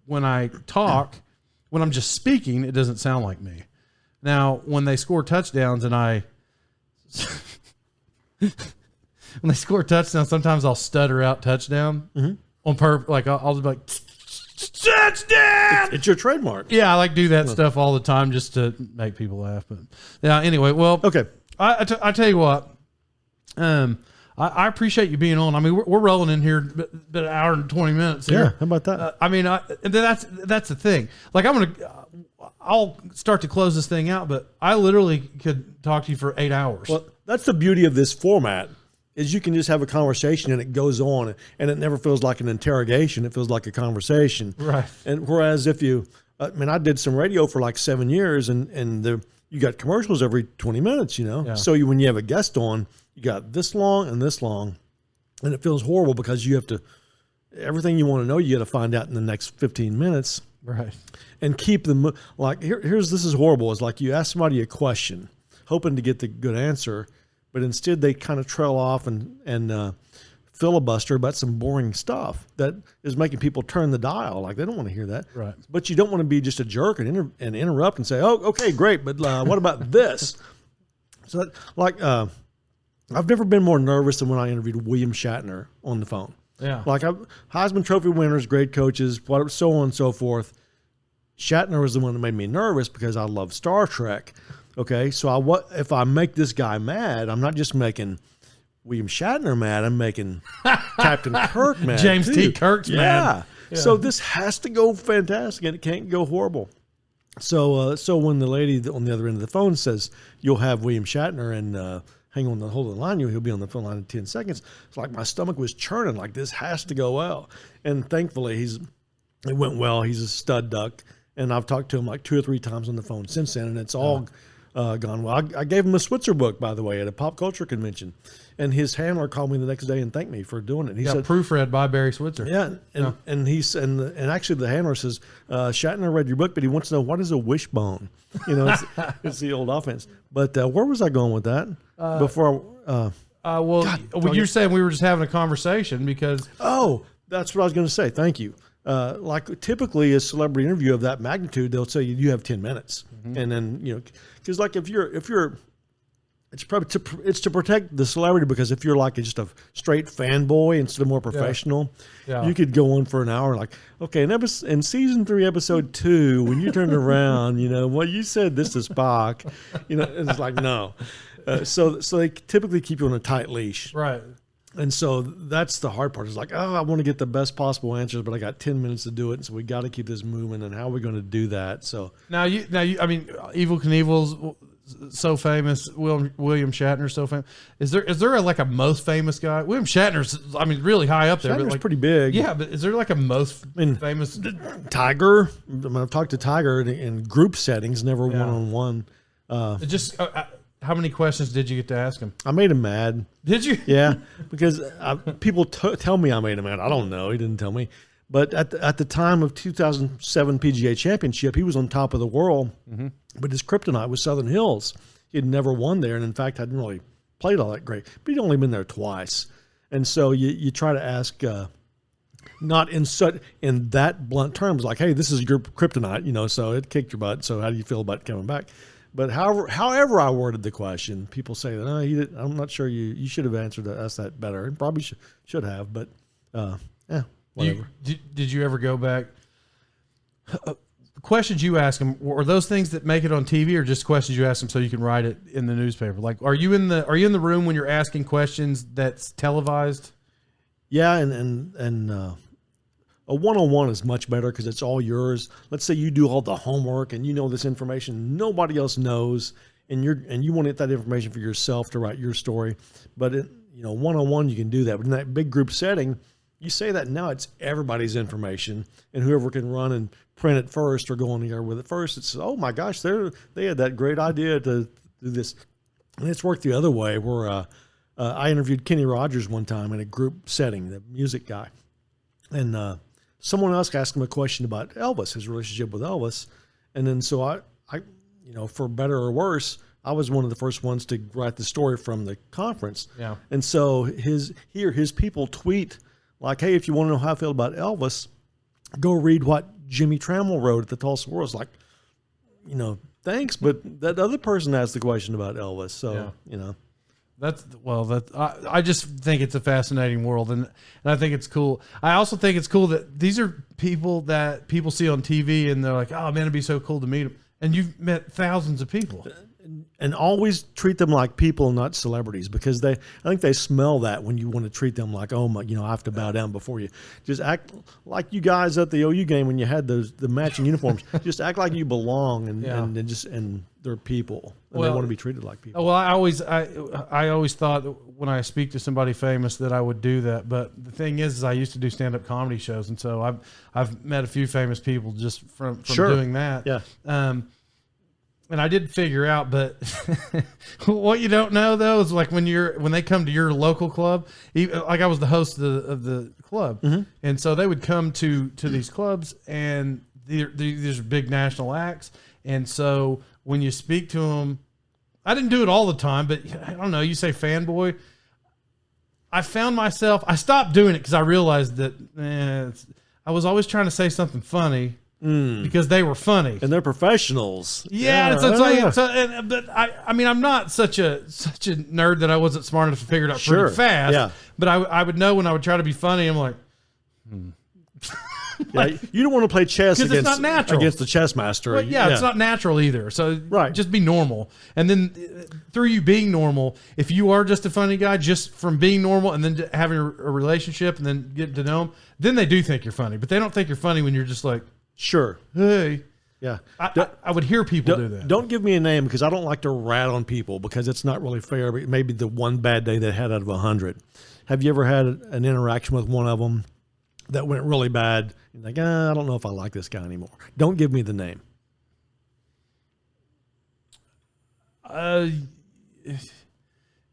when I talk, when I'm just speaking, it doesn't sound like me. Now, when they score touchdowns when they score touchdowns, sometimes I'll stutter out touchdown on purpose. Like, I'll just be like, touchdown! It's your trademark. Yeah, I like do that stuff all the time just to make people laugh. But yeah, anyway, well, okay. I tell you what, I appreciate you being on. I mean, we're rolling in here about an hour and 20 minutes here. Yeah, how about that? I mean, that's the thing. Like, I'll start to close this thing out, but I literally could talk to you for 8 hours. Well, that's the beauty of this format, is you can just have a conversation and it goes on, and it never feels like an interrogation. It feels like a conversation. Right. And whereas if you, I did some radio for like 7 years, and you got commercials every 20 minutes, you know? Yeah. So when you have a guest on, you got this long, and it feels horrible because you have to, everything you want to know, you got to find out in the next 15 minutes. Right. And keep them, like, this is horrible. It's like you ask somebody a question, hoping to get the good answer, but instead they kind of trail off and filibuster about some boring stuff that is making people turn the dial. Like, they don't want to hear that. Right. But you don't want to be just a jerk and interrupt and say, oh, okay, great, but what about this? So, I've never been more nervous than when I interviewed William Shatner on the phone. Yeah. Like, Heisman Trophy winners, great coaches, so on and so forth. Shatner was the one that made me nervous because I love Star Trek. Okay, so if I make this guy mad, I'm not just making William Shatner mad, I'm making Captain Kirk mad. James T. Kirk's mad. Yeah. So this has to go fantastic, and it can't go horrible. So when the lady on the other end of the phone says, you'll have William Shatner and hang on, hold the line, he'll be on the phone line in 10 seconds. It's like my stomach was churning, like, this has to go well. And thankfully, it went well. He's a stud duck. And I've talked to him like 2 or 3 times on the phone since then, and it's all gone well. I gave him a Switzer book, by the way, at a pop culture convention. And his handler called me the next day and thanked me for doing it. He said, proofread by Barry Switzer. Yeah, and actually the handler says, Shatner read your book, but he wants to know, what is a wishbone? You know, it's the old offense. But where was I going with that? You're saying we were just having a conversation because... Oh, that's what I was going to say. Thank you. Like, typically a celebrity interview of that magnitude, they'll say you have 10 minutes. And then, you know, because like if you're it's to protect the celebrity, because if you're like just a straight fanboy instead of more professional, you could go on for an hour like, okay, in season 3, episode 2, when you turned around, you know, well, you said this is Spock, you know, it's like, no. So they typically keep you on a tight leash. Right. And so that's the hard part. It's like, oh, I want to get the best possible answers, but I got 10 minutes to do it. And so we got to keep this moving. And how are we going to do that? So now you, I mean, Evel Knievel's so famous. William Shatner's so famous. Is there like a most famous guy? William Shatner's, I mean, really high up there. Shatner's but like, pretty big. Yeah, but is there like a most famous? Tiger. I mean, I've talked to Tiger in group settings, never one-on-one. How many questions did you get to ask him? I made him mad. Did you? Yeah, because people tell me I made him mad. I don't know. He didn't tell me. But at the time of 2007 PGA Championship, he was on top of the world. Mm-hmm. But his kryptonite was Southern Hills. He had never won there, and in fact, hadn't really played all that great. But he'd only been there twice. And so you try to ask, not in that blunt terms, like, hey, this is your kryptonite, so it kicked your butt. So how do you feel about coming back? But however I worded the question, people say that I'm not sure you should have answered us that better, and probably should have. But whatever. Did you ever go back? Questions you ask them, are those things that make it on TV, or just questions you ask them so you can write it in the newspaper? Like, are you in the room when you're asking questions that's televised? Yeah, and a one-on-one is much better because it's all yours. Let's say you do all the homework and you know this information nobody else knows, and you want to get that information for yourself to write your story. But one-on-one you can do that. But in that big group setting, you say that now it's everybody's information, and whoever can run and print it first or go on the air with it first, it's, oh my gosh, they had that great idea to do this. And it's worked the other way where I interviewed Kenny Rogers one time in a group setting, the music guy. And someone else asked him a question about Elvis, his relationship with Elvis. And then so I for better or worse, I was one of the first ones to write the story from the conference. Yeah. And so his people tweet like, hey, if you want to know how I feel about Elvis, go read what Jimmie Tramel wrote at the Tulsa World. It's like, thanks, but that other person asked the question about Elvis. So, I just think it's a fascinating world, and I think it's cool. I also think it's cool that these are people that people see on TV, and they're like, oh man, it'd be so cool to meet them. And you've met thousands of people. And always treat them like people, not celebrities, because I think they smell that when you want to treat them like, oh my, I have to bow down before you. Just act like you guys at the OU game when you had the matching uniforms. Just act like you belong, and they're people, and they want to be treated like people. Well, I always thought that when I speak to somebody famous that I would do that, but the thing is I used to do stand-up comedy shows, and so I've met a few famous people just from doing that. Yeah. And I did figure out, but what you don't know though is like when they come to your local club, like I was the host of the club, mm-hmm. and so they would come to these clubs, and these are big national acts, and so when you speak to them, I didn't do it all the time, but I don't know. You say fanboy. I found myself. I stopped doing it because I realized that I was always trying to say something funny. Because they were funny and they're professionals. Yeah, but I mean, I'm not such a nerd that I wasn't smart enough to figure it out pretty fast. Yeah, but I would know when I would try to be funny. I'm like, you don't want to play chess against, it's not natural. Against the chess master. Well, it's not natural either. So just be normal, and then through you being normal, if you are just a funny guy, just from being normal and then having a relationship and then getting to know them, then they do think you're funny. But they don't think you're funny when you're just like. Sure. Hey. Yeah. I would hear people do that. Don't give me a name because I don't like to rat on people because it's not really fair. But maybe the one bad day they had out of 100. Have you ever had an interaction with one of them that went really bad? You're like, I don't know if I like this guy anymore. Don't give me the name.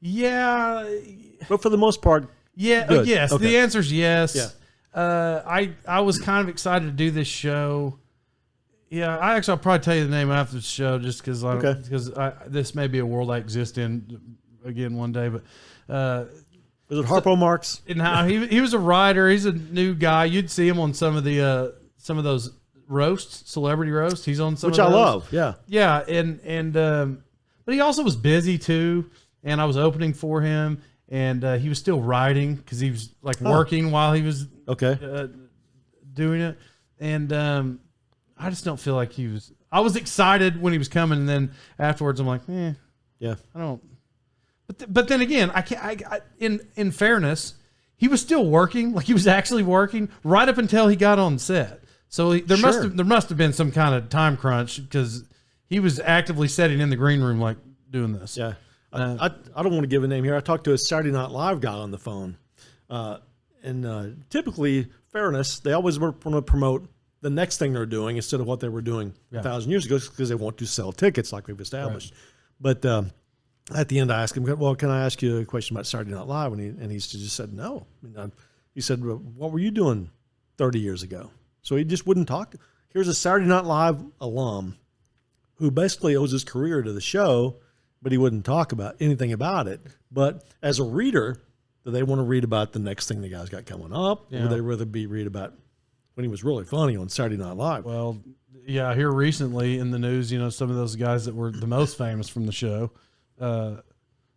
Yeah. But for the most part, yeah. Yes. Okay. The answer is yes. Yeah. I was kind of excited to do this show. Yeah, I'll probably tell you the name after the show just because this may be a world I exist in again one day. But was it Harpo Marx? No, he was a writer. He's a new guy. You'd see him on some of those roasts, celebrity roasts. He's on some which of those. I love. Yeah, yeah, and but he also was busy too, and I was opening for him. And he was still writing because he was like working while he was doing it. And I just don't feel like he was. I was excited when he was coming, and then afterwards I'm like, I don't. But then again, I can't. In fairness, he was still working. Like he was actually working right up until he got on set. So there must have been some kind of time crunch because he was actively sitting in the green room like doing this. Yeah. I don't want to give a name here. I talked to a Saturday Night Live guy on the phone. And typically, fairness, they always want to promote the next thing they're doing instead of what they were doing 1,000 years ago because they want to sell tickets like we've established. Right. But at the end, I asked him, well, can I ask you a question about Saturday Night Live? And he just said no. He said, well, what were you doing 30 years ago? So he just wouldn't talk. Here's a Saturday Night Live alum who basically owes his career to the show, but he wouldn't talk about anything about it. But as a reader, do they want to read about the next thing the guy's got coming up? Yeah. Or would they rather read about when he was really funny on Saturday Night Live? Well, yeah, here recently in the news, some of those guys that were the most famous from the show,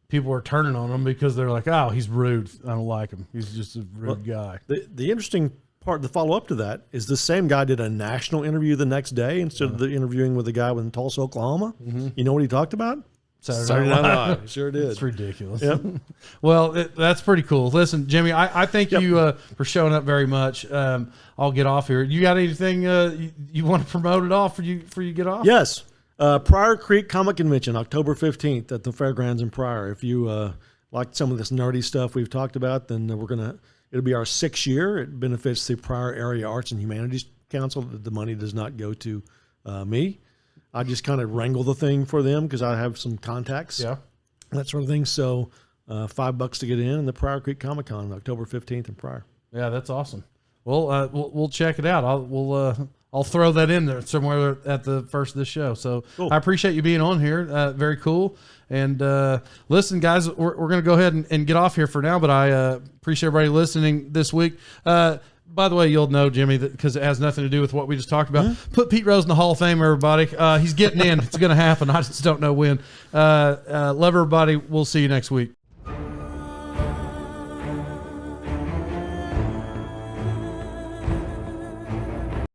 people were turning on him because they're like, oh, he's rude. I don't like him. He's just a rude guy. The interesting part, the follow-up to that, is the same guy did a national interview the next day instead of the interviewing with the guy in Tulsa, Oklahoma. Mm-hmm. You know what he talked about? Saturday Night Live. Sure did. It's ridiculous. Yep. Well, that's pretty cool. Listen, Jimmie, I thank you for showing up very much. I'll get off here. You got anything you want to promote it off for you get off? Yes. Pryor Creek Comic Convention, October 15th at the Fairgrounds in Pryor. If you like some of this nerdy stuff we've talked about, then it'll be our 6th year. It benefits the Pryor Area Arts and Humanities Council. The money does not go to me. I just kind of wrangle the thing for them because I have some contacts, that sort of thing. So $5 to get in, and the Pryor Creek Comic Con, October 15th in Pryor. Yeah, that's awesome. Well, we'll check it out. I'll throw that in there somewhere at the first of the show. So cool. I appreciate you being on here. Very cool. And listen, guys, we're going to go ahead and get off here for now. But I appreciate everybody listening this week. By the way, you'll know, Jimmie, because it has nothing to do with what we just talked about. Mm-hmm. Put Pete Rose in the Hall of Fame, everybody. He's getting in. It's going to happen. I just don't know when. Love everybody. We'll see you next week.